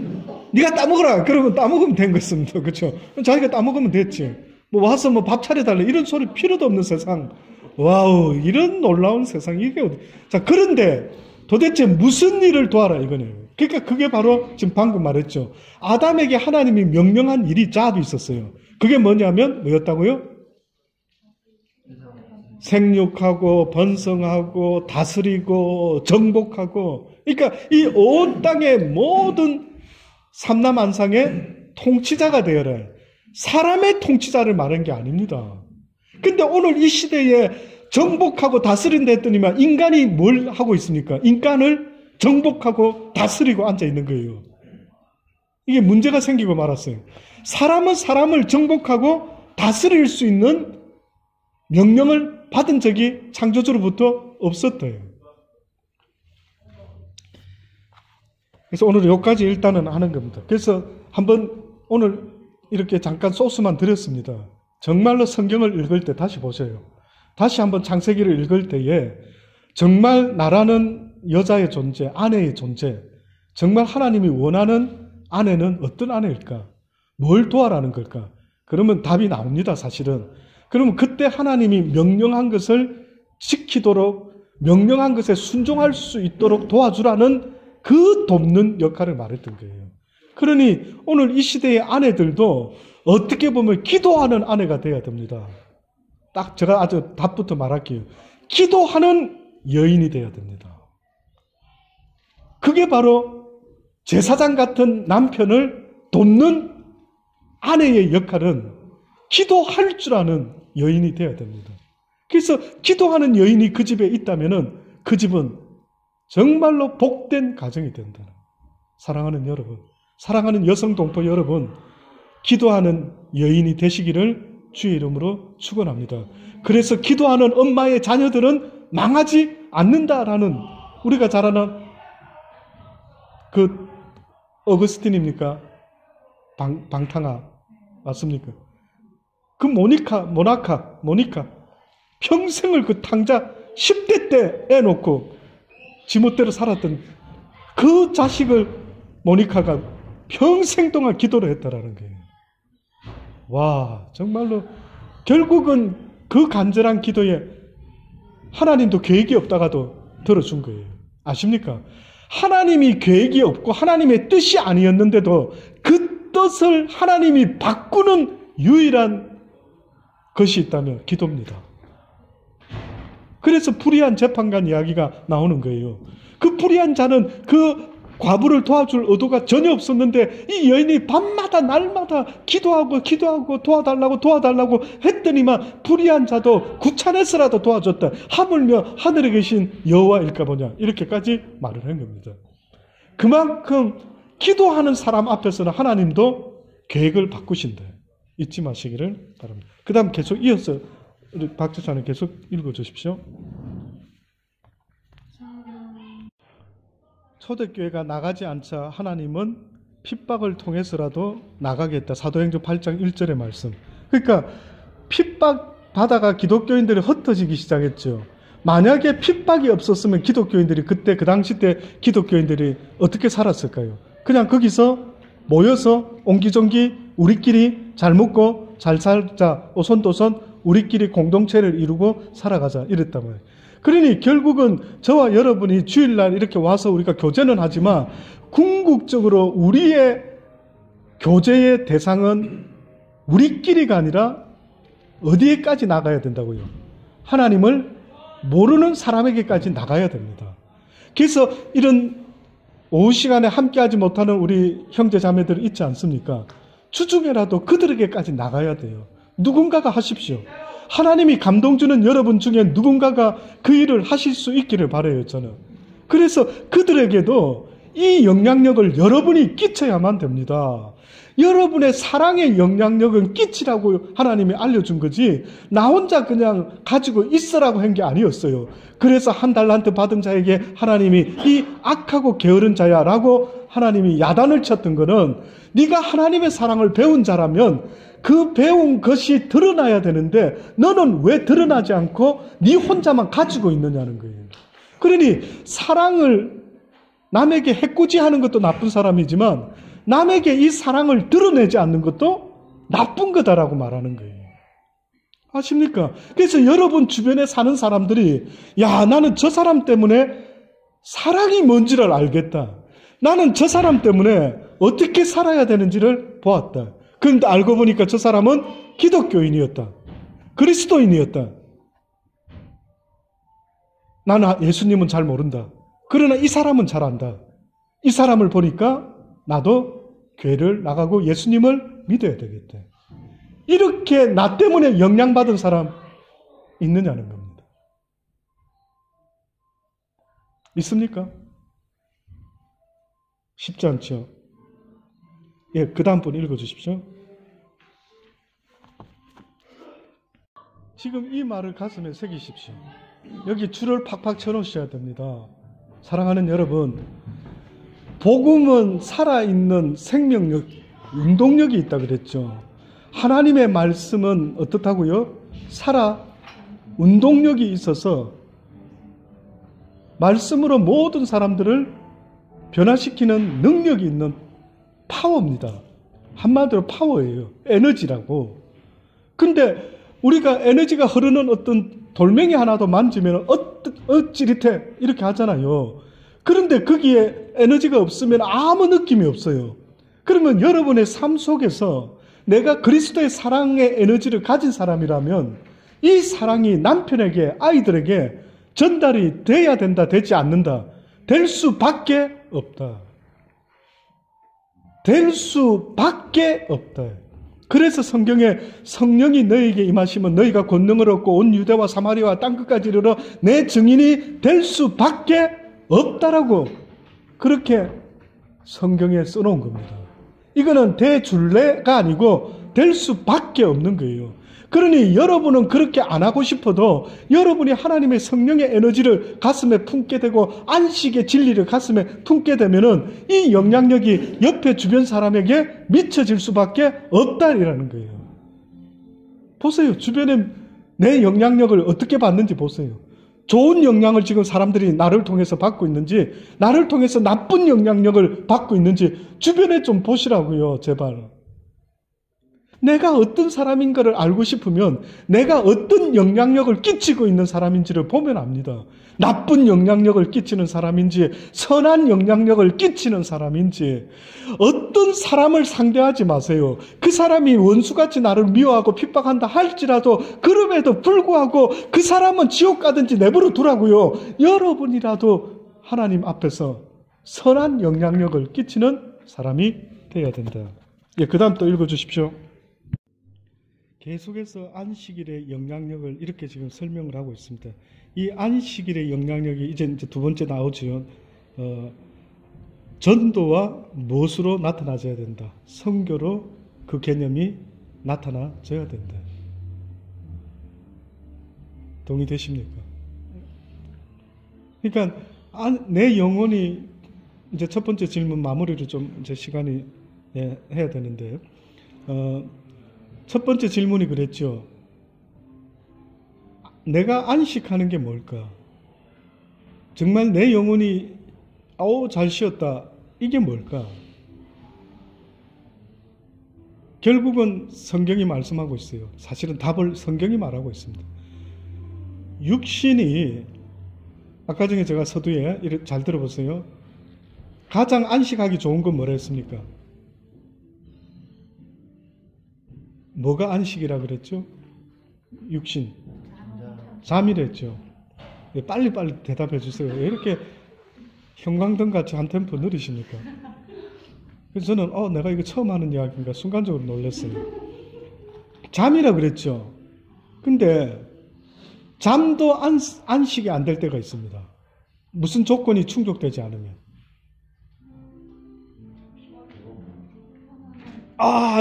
네가 따먹어라. 그러면 따먹으면 된 것입니다. 그렇죠? 자기가 따먹으면 됐지. 뭐 와서 뭐 밥 차려달래 이런 소리 필요도 없는 세상. 와우. 이런 놀라운 세상 이게 어디. 자, 그런데 도대체 무슨 일을 도와라 이거네요. 그러니까 그게 바로 지금 방금 말했죠. 아담에게 하나님이 명령한 일이 잡이 있었어요. 그게 뭐냐면 뭐였다고요? 생육하고 번성하고 다스리고 정복하고, 그러니까 이 온 땅의 모든 삼남한상의 통치자가 되어라. 사람의 통치자를 말한 게 아닙니다. 근데 오늘 이 시대에 정복하고 다스린다 했더니만 인간이 뭘 하고 있습니까? 인간을 정복하고 다스리고 앉아 있는 거예요. 이게 문제가 생기고 말았어요. 사람은 사람을 정복하고 다스릴 수 있는 명령을 받은 적이 창조주로부터 없었대요. 그래서 오늘 여기까지 일단은 하는 겁니다. 그래서 한번 오늘 이렇게 잠깐 소스만 드렸습니다. 정말로 성경을 읽을 때 다시 보세요. 다시 한번 창세기를 읽을 때에 정말 나라는 여자의 존재, 아내의 존재, 정말 하나님이 원하는 아내는 어떤 아내일까? 뭘 도와라는 걸까? 그러면 답이 나옵니다, 사실은. 그러면 그때 하나님이 명령한 것을 지키도록, 명령한 것에 순종할 수 있도록 도와주라는 그 돕는 역할을 말했던 거예요. 그러니 오늘 이 시대의 아내들도 어떻게 보면 기도하는 아내가 돼야 됩니다. 딱 제가 아주 답부터 말할게요. 기도하는 여인이 돼야 됩니다. 그게 바로 제사장 같은 남편을 돕는 아내의 역할은 기도할 줄 아는 여인이 되어야 됩니다. 그래서 기도하는 여인이 그 집에 있다면 그 집은 정말로 복된 가정이 된다. 사랑하는 여러분, 사랑하는 여성 동포 여러분, 기도하는 여인이 되시기를 주의 이름으로 축원합니다. 그래서 기도하는 엄마의 자녀들은 망하지 않는다라는, 우리가 잘 아는 그 어거스틴입니까? 방탕아 맞습니까? 그 모니카 평생을 그 탕자 10대 때 애 놓고 지멋대로 살았던 그 자식을 모니카가 평생 동안 기도를 했다라는 거예요. 와, 정말로 결국은 그 간절한 기도에 하나님도 계획이 없다가도 들어준 거예요. 아십니까? 하나님이 계획이 없고 하나님의 뜻이 아니었는데도 그 뜻을 하나님이 바꾸는 유일한 것이 있다면 기도입니다. 그래서 불의한 재판관 이야기가 나오는 거예요. 그 불의한 자는 그 과부를 도와줄 의도가 전혀 없었는데 이 여인이 밤마다 날마다 기도하고 도와달라고 했더니만 불의한 자도 구차해서라도 도와줬다. 하물며 하늘에 계신 여호와일까 보냐, 이렇게까지 말을 한 겁니다. 그만큼 기도하는 사람 앞에서는 하나님도 계획을 바꾸신다. 잊지 마시기를 바랍니다. 그 다음 계속 이어서 우리 박지사님 계속 읽어주십시오. 초대교회가 나가지 않자 하나님은 핍박을 통해서라도 나가겠다. 사도행전 8장 1절의 말씀. 그러니까 핍박 받아가 기독교인들이 흩어지기 시작했죠. 만약에 핍박이 없었으면 기독교인들이 그때 그 당시 때 기독교인들이 어떻게 살았을까요? 그냥 거기서 모여서 옹기종기 우리끼리 잘 먹고 잘 살자, 오손도손 우리끼리 공동체를 이루고 살아가자 이랬단 말이에요. 그러니 결국은 저와 여러분이 주일날 이렇게 와서 우리가 교제는 하지만 궁극적으로 우리의 교제의 대상은 우리끼리가 아니라 어디에까지 나가야 된다고요? 하나님을 모르는 사람에게까지 나가야 됩니다. 그래서 이런 오후 시간에 함께하지 못하는 우리 형제 자매들 있지 않습니까? 주중에라도 그들에게까지 나가야 돼요. 누군가가 하십시오. 하나님이 감동 주는 여러분 중에 누군가가 그 일을 하실 수 있기를 바라요, 저는. 그래서 그들에게도 이 영향력을 여러분이 끼쳐야만 됩니다. 여러분의 사랑의 영향력은 끼치라고 하나님이 알려준 거지 나 혼자 그냥 가지고 있으라고 한 게 아니었어요. 그래서 한 달란트 받은 자에게 하나님이 이 악하고 게으른 자야 라고 하나님이 야단을 쳤던 거는 네가 하나님의 사랑을 배운 자라면 그 배운 것이 드러나야 되는데 너는 왜 드러나지 않고 네 혼자만 가지고 있느냐는 거예요. 그러니 사랑을 남에게 해코지하는 것도 나쁜 사람이지만 남에게 이 사랑을 드러내지 않는 것도 나쁜 거다라고 말하는 거예요. 아십니까? 그래서 여러분 주변에 사는 사람들이 야, 나는 저 사람 때문에 사랑이 뭔지를 알겠다. 나는 저 사람 때문에 어떻게 살아야 되는지를 보았다. 그런데 알고 보니까 저 사람은 기독교인이었다. 그리스도인이었다. 나는 예수님은 잘 모른다. 그러나 이 사람은 잘 안다. 이 사람을 보니까 나도 교회를 나가고 예수님을 믿어야 되겠다. 이렇게 나 때문에 영향받은 사람 있느냐는 겁니다. 있습니까? 쉽지 않죠. 예, 그 다음 분 읽어주십시오. 지금 이 말을 가슴에 새기십시오. 여기 줄을 팍팍 쳐놓으셔야 됩니다. 사랑하는 여러분, 복음은 살아있는 생명력, 운동력이 있다 그랬죠. 하나님의 말씀은 어떻다고요? 운동력이 있어서 말씀으로 모든 사람들을 변화시키는 능력이 있는 파워입니다. 한마디로 파워예요. 에너지라고. 근데 우리가 에너지가 흐르는 어떤 돌멩이 하나도 만지면 찌릿해 이렇게 하잖아요. 그런데 거기에 에너지가 없으면 아무 느낌이 없어요. 그러면 여러분의 삶 속에서 내가 그리스도의 사랑의 에너지를 가진 사람이라면 이 사랑이 남편에게, 아이들에게 전달이 돼야 된다, 되지 않는다. 될 수밖에 없다. 될 수밖에 없다. 그래서 성경에 성령이 너희에게 임하시면 너희가 권능을 얻고 온 유대와 사마리아와 땅끝까지 이르러 내 증인이 될 수밖에 없다라고 그렇게 성경에 써놓은 겁니다. 이거는 대줄례가 아니고 될 수밖에 없는 거예요. 그러니 여러분은 그렇게 안 하고 싶어도 여러분이 하나님의 성령의 에너지를 가슴에 품게 되고 안식의 진리를 가슴에 품게 되면은 이 영향력이 옆에 주변 사람에게 미쳐질 수밖에 없다라는 거예요. 보세요. 주변에 내 영향력을 어떻게 받는지 보세요. 좋은 영향을 지금 사람들이 나를 통해서 받고 있는지, 나를 통해서 나쁜 영향력을 받고 있는지 주변에 좀 보시라고요, 제발. 내가 어떤 사람인가를 알고 싶으면 내가 어떤 영향력을 끼치고 있는 사람인지를 보면 압니다. 나쁜 영향력을 끼치는 사람인지 선한 영향력을 끼치는 사람인지. 어떤 사람을 상대하지 마세요. 그 사람이 원수같이 나를 미워하고 핍박한다 할지라도 그럼에도 불구하고 그 사람은 지옥 가든지 내버려 두라고요. 여러분이라도 하나님 앞에서 선한 영향력을 끼치는 사람이 되어야 된다. 예, 그 다음 또 읽어주십시오. 계속해서 안식일의 영향력을 이렇게 지금 설명을 하고 있습니다. 이 안식일의 영향력이 이제 두 번째 나오죠. 전도와 무엇으로 나타나져야 된다. 선교로 그 개념이 나타나져야 된다. 동의되십니까? 그러니까 내 영혼이 이제 첫 번째 질문 마무리를 좀 이제 시간이 해야 되는데. 첫 번째 질문이 그랬죠. 내가 안식하는 게 뭘까? 정말 내 영혼이 잘 쉬었다. 이게 뭘까? 결국은 성경이 말씀하고 있어요. 사실은 답을 성경이 말하고 있습니다. 육신이 아까 전에 제가 서두에 잘 들어보세요. 가장 안식하기 좋은 건 뭐라 했습니까? 뭐가 안식이라 그랬죠? 육신. 잠이랬죠. 빨리빨리 대답해 주세요. 왜 이렇게 형광등 같이 한 템포 느리십니까? 그래서 저는 내가 이거 처음 하는 이야기인가 순간적으로 놀랐어요. 잠이라 그랬죠. 근데 잠도 안식이 안 될 때가 있습니다. 무슨 조건이 충족되지 않으면.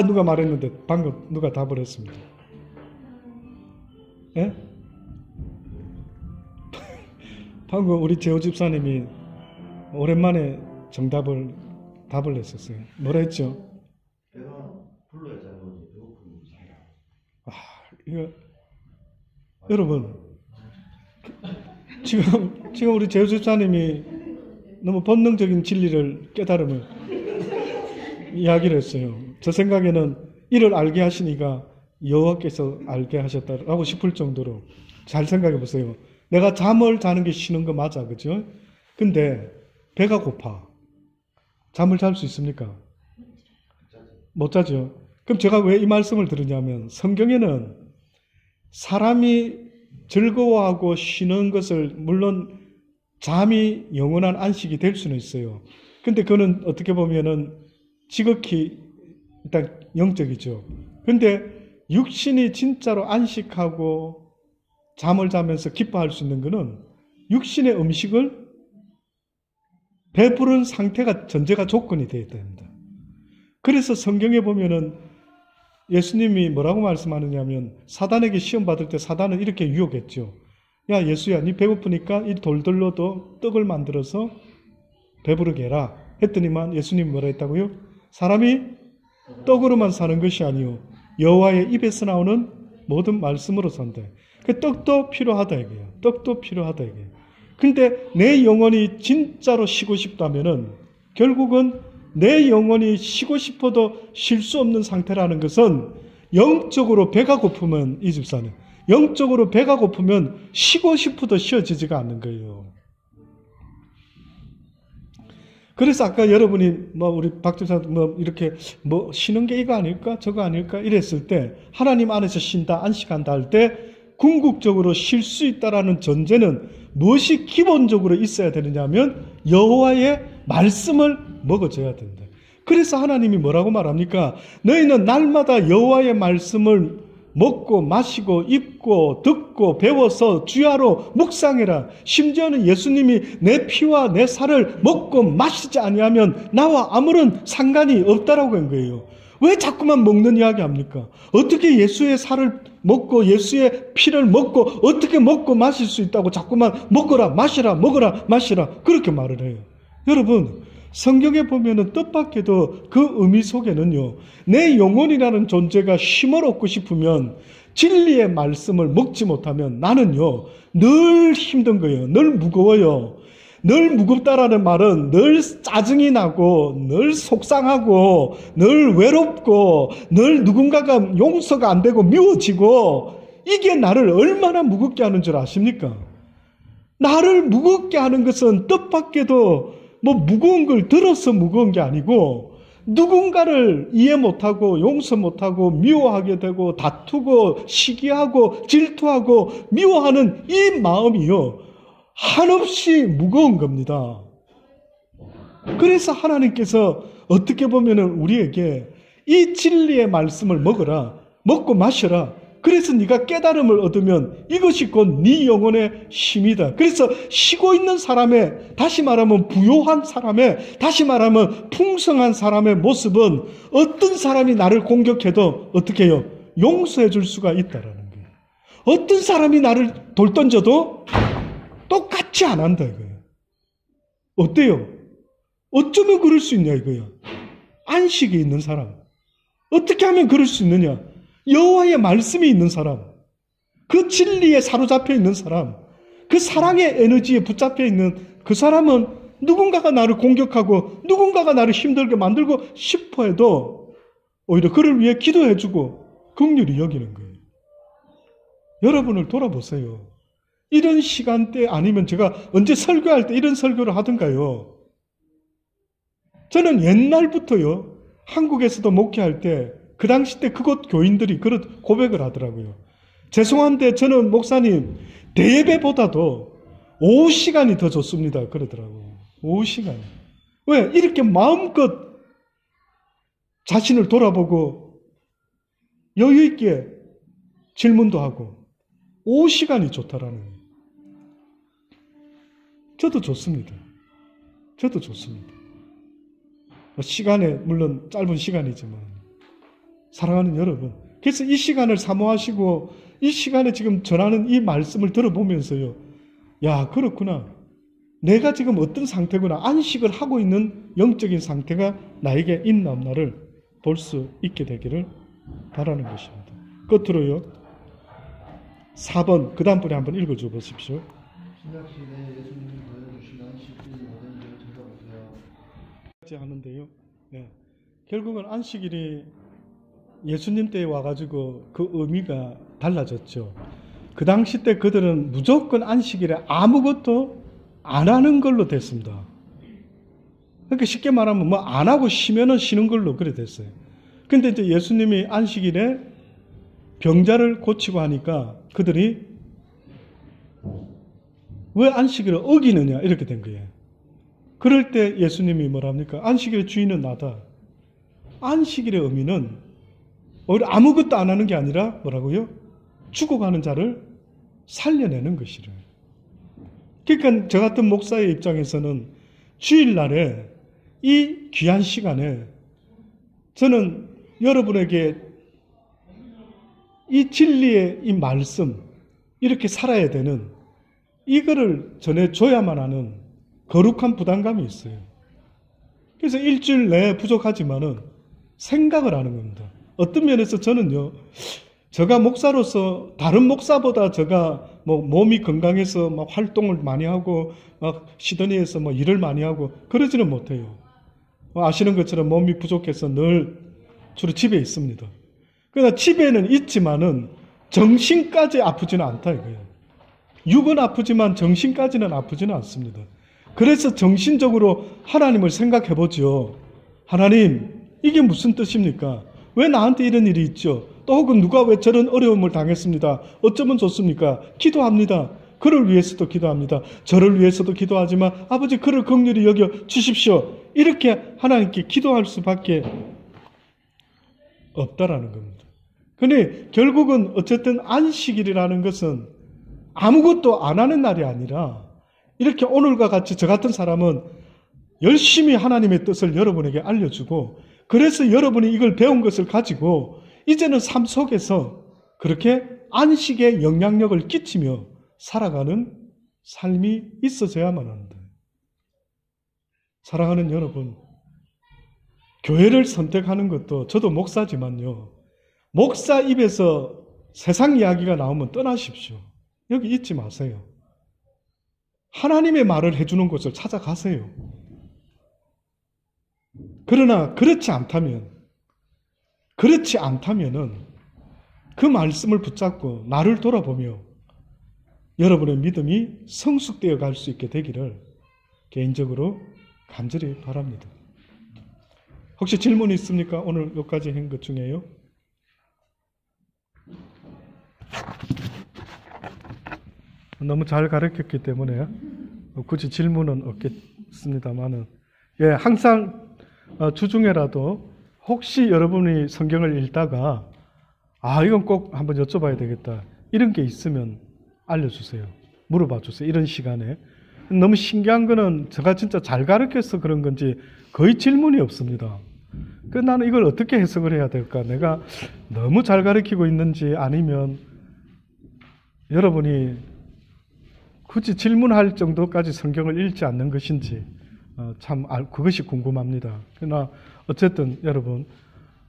누가 말했는데 방금 누가 답을 했습니다. 예? 방금 우리 재호 집사님이 오랜만에 답을 했었어요. 뭐라 했죠? 배가 불러야 잘 먹지. 배고프면 이거 여러분 지금 우리 재호 집사님이 너무 본능적인 진리를 깨달음을 이야기를 했어요. 저 생각에는 이를 알게 하시니까 여호와께서 알게 하셨다라고 싶을 정도로 잘 생각해 보세요. 내가 잠을 자는 게 쉬는 거 맞아, 그죠? 근데 배가 고파. 잠을 잘 수 있습니까? 못 자죠. 그럼 제가 왜 이 말씀을 들으냐면 성경에는 사람이 즐거워하고 쉬는 것을 물론 잠이 영원한 안식이 될 수는 있어요. 근데 그거는 어떻게 보면은 지극히 일단 영적이죠. 근데 육신이 진짜로 안식하고 잠을 자면서 기뻐할 수 있는 것은 육신의 음식을 배부른 상태가 전제가 조건이 되어야 됩니다. 그래서 성경에 보면은 예수님이 뭐라고 말씀하느냐면 사단에게 시험 받을 때 사단은 이렇게 유혹했죠. 야 예수야 네 배고프니까 이 돌들로도 떡을 만들어서 배부르게 해라 했더니만 예수님이 뭐라 했다고요? 사람이 떡으로만 사는 것이 아니요 여호와의 입에서 나오는 모든 말씀으로 산다. 그 떡도 필요하다 이거예요. 떡도 필요하다 이거예요. 근데 내 영혼이 진짜로 쉬고 싶다면은 결국은 내 영혼이 쉬고 싶어도 쉴 수 없는 상태라는 것은 영적으로 배가 고프면 이 집사는 영적으로 배가 고프면 쉬고 싶어도 쉬어지지가 않는 거예요. 그래서 아까 여러분이 뭐 우리 박집사 뭐 이렇게 뭐 쉬는 게 이거 아닐까 저거 아닐까 이랬을 때 하나님 안에서 쉰다 안식한다 할 때 궁극적으로 쉴 수 있다라는 전제는 무엇이 기본적으로 있어야 되느냐면 여호와의 말씀을 먹어줘야 된다. 그래서 하나님이 뭐라고 말합니까? 너희는 날마다 여호와의 말씀을 먹고 마시고 입고 듣고 배워서 주야로 묵상해라. 심지어는 예수님이 내 피와 내 살을 먹고 마시지 아니하면 나와 아무런 상관이 없다라고 한 거예요. 왜 자꾸만 먹는 이야기 합니까? 어떻게 예수의 살을 먹고 예수의 피를 먹고 어떻게 먹고 마실 수 있다고 자꾸만 먹어라 마시라 먹어라 마시라 그렇게 말을 해요. 여러분 성경에 보면은 뜻밖에도 그 의미 속에는요, 내 영혼이라는 존재가 쉼을 얻고 싶으면 진리의 말씀을 먹지 못하면 나는요 늘 힘든 거예요. 늘 무거워요. 늘 무겁다라는 말은 늘 짜증이 나고 늘 속상하고 늘 외롭고 늘 누군가가 용서가 안 되고 미워지고 이게 나를 얼마나 무겁게 하는 줄 아십니까? 나를 무겁게 하는 것은 뜻밖에도 뭐 무거운 걸 들어서 무거운 게 아니고 누군가를 이해 못하고 용서 못하고 미워하게 되고 다투고 시기하고 질투하고 미워하는 이 마음이요 한없이 무거운 겁니다. 그래서 하나님께서 어떻게 보면 우리에게 이 진리의 말씀을 먹어라 먹고 마셔라. 그래서 네가 깨달음을 얻으면 이것이 곧 네 영혼의 힘이다. 그래서 쉬고 있는 사람의, 다시 말하면 부요한 사람의, 다시 말하면 풍성한 사람의 모습은 어떤 사람이 나를 공격해도 어떻게 해요? 용서해 줄 수가 있다라는 거예요. 어떤 사람이 나를 돌 던져도 똑같이 안 한다 이거예요. 어때요? 어쩌면 그럴 수 있냐 이거예요. 안식이 있는 사람. 어떻게 하면 그럴 수 있느냐? 여호와의 말씀이 있는 사람, 그 진리에 사로잡혀 있는 사람, 그 사랑의 에너지에 붙잡혀 있는 그 사람은 누군가가 나를 공격하고 누군가가 나를 힘들게 만들고 싶어 해도 오히려 그를 위해 기도해주고 긍휼히 여기는 거예요. 여러분을 돌아보세요. 이런 시간대 아니면 제가 언제 설교할 때 이런 설교를 하던가요. 저는 옛날부터요, 한국에서도 목회할 때 그 당시 때 그곳 교인들이 그런 고백을 하더라고요. 죄송한데 저는 목사님 대예배보다도 오후 시간이 더 좋습니다. 그러더라고요. 오후 시간. 왜? 이렇게 마음껏 자신을 돌아보고 여유 있게 질문도 하고 오후 시간이 좋다라는 거예요. 저도 좋습니다. 저도 좋습니다. 시간에 물론 짧은 시간이지만 사랑하는 여러분, 그래서 이 시간을 사모하시고 이 시간에 지금 전하는 이 말씀을 들어보면서요, 야 그렇구나, 내가 지금 어떤 상태구나, 안식을 하고 있는 영적인 상태가 나에게 있나 없나를 볼 수 있게 되기를 바라는 것입니다. 끝으로요 4번 그 다음 분에 한번 읽어줘 보십시오. 신약시대 예수님이 보여주신 안식일이 뭐든지 찾아보세요. 하는데요, 결국은 안식일이 예수님 때에 와가지고 그 의미가 달라졌죠. 그 당시 때 그들은 무조건 안식일에 아무것도 안 하는 걸로 됐습니다. 그러니까 쉽게 말하면 뭐 안 하고 쉬면은 쉬는 걸로 그래 됐어요. 근데 이제 예수님이 안식일에 병자를 고치고 하니까 그들이 왜 안식일을 어기느냐 이렇게 된 거예요. 그럴 때 예수님이 뭐랍니까? 안식일의 주인은 나다. 안식일의 의미는 오히려 아무것도 안 하는 게 아니라 뭐라고요? 죽어가는 자를 살려내는 것이래요. 그러니까 저 같은 목사의 입장에서는 주일날에 이 귀한 시간에 저는 여러분에게 이 진리의 이 말씀, 이렇게 살아야 되는 이거를 전해줘야만 하는 거룩한 부담감이 있어요. 그래서 일주일 내에 부족하지만은 생각을 하는 겁니다. 어떤 면에서 저는요, 제가 목사로서 다른 목사보다 제가 뭐 몸이 건강해서 막 활동을 많이 하고 막 시드니에서 뭐 일을 많이 하고 그러지는 못해요. 아시는 것처럼 몸이 부족해서 늘 주로 집에 있습니다. 그러나 집에는 있지만은 정신까지 아프지는 않다 이거예요. 육은 아프지만 정신까지는 아프지는 않습니다. 그래서 정신적으로 하나님을 생각해 보죠. 하나님, 이게 무슨 뜻입니까? 왜 나한테 이런 일이 있죠? 또 혹은 누가 왜 저런 어려움을 당했습니다. 어쩌면 좋습니까? 기도합니다. 그를 위해서도 기도합니다. 저를 위해서도 기도하지만 아버지 그를 긍휼히 여겨 주십시오. 이렇게 하나님께 기도할 수밖에 없다라는 겁니다. 근데 결국은 어쨌든 안식일이라는 것은 아무것도 안 하는 날이 아니라 이렇게 오늘과 같이 저 같은 사람은 열심히 하나님의 뜻을 여러분에게 알려주고 그래서 여러분이 이걸 배운 것을 가지고 이제는 삶 속에서 그렇게 안식의 영향력을 끼치며 살아가는 삶이 있어져야만 한다. 사랑하는 여러분, 교회를 선택하는 것도 저도 목사지만요. 목사 입에서 세상 이야기가 나오면 떠나십시오. 여기 있지 마세요. 하나님의 말을 해주는 곳을 찾아가세요. 그러나 그렇지 않다면은 그 말씀을 붙잡고 나를 돌아보며 여러분의 믿음이 성숙되어 갈 수 있게 되기를 개인적으로 간절히 바랍니다. 혹시 질문이 있습니까? 오늘 여기까지 한 것 중에요? 너무 잘 가르쳤기 때문에 굳이 질문은 없겠습니다만은, 예, 항상 주중에라도 혹시 여러분이 성경을 읽다가 이건 꼭 한번 여쭤봐야 되겠다 이런 게 있으면 알려주세요. 물어봐 주세요. 이런 시간에. 너무 신기한 거는 제가 진짜 잘 가르쳐서 그런 건지 거의 질문이 없습니다. 나는 이걸 어떻게 해석을 해야 될까? 내가 너무 잘 가르치고 있는지 아니면 여러분이 굳이 질문할 정도까지 성경을 읽지 않는 것인지 참 그것이 궁금합니다. 그러나 어쨌든 여러분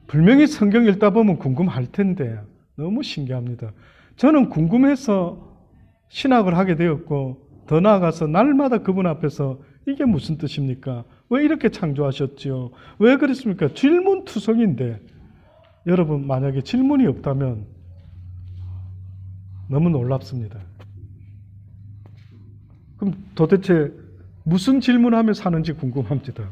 분명히 성경 읽다 보면 궁금할 텐데 너무 신기합니다. 저는 궁금해서 신학을 하게 되었고 더 나아가서 날마다 그분 앞에서 이게 무슨 뜻입니까? 왜 이렇게 창조하셨지요? 왜 그랬습니까? 질문투성인데 여러분 만약에 질문이 없다면 너무 놀랍습니다. 그럼 도대체 무슨 질문하며 사는지 궁금합니다.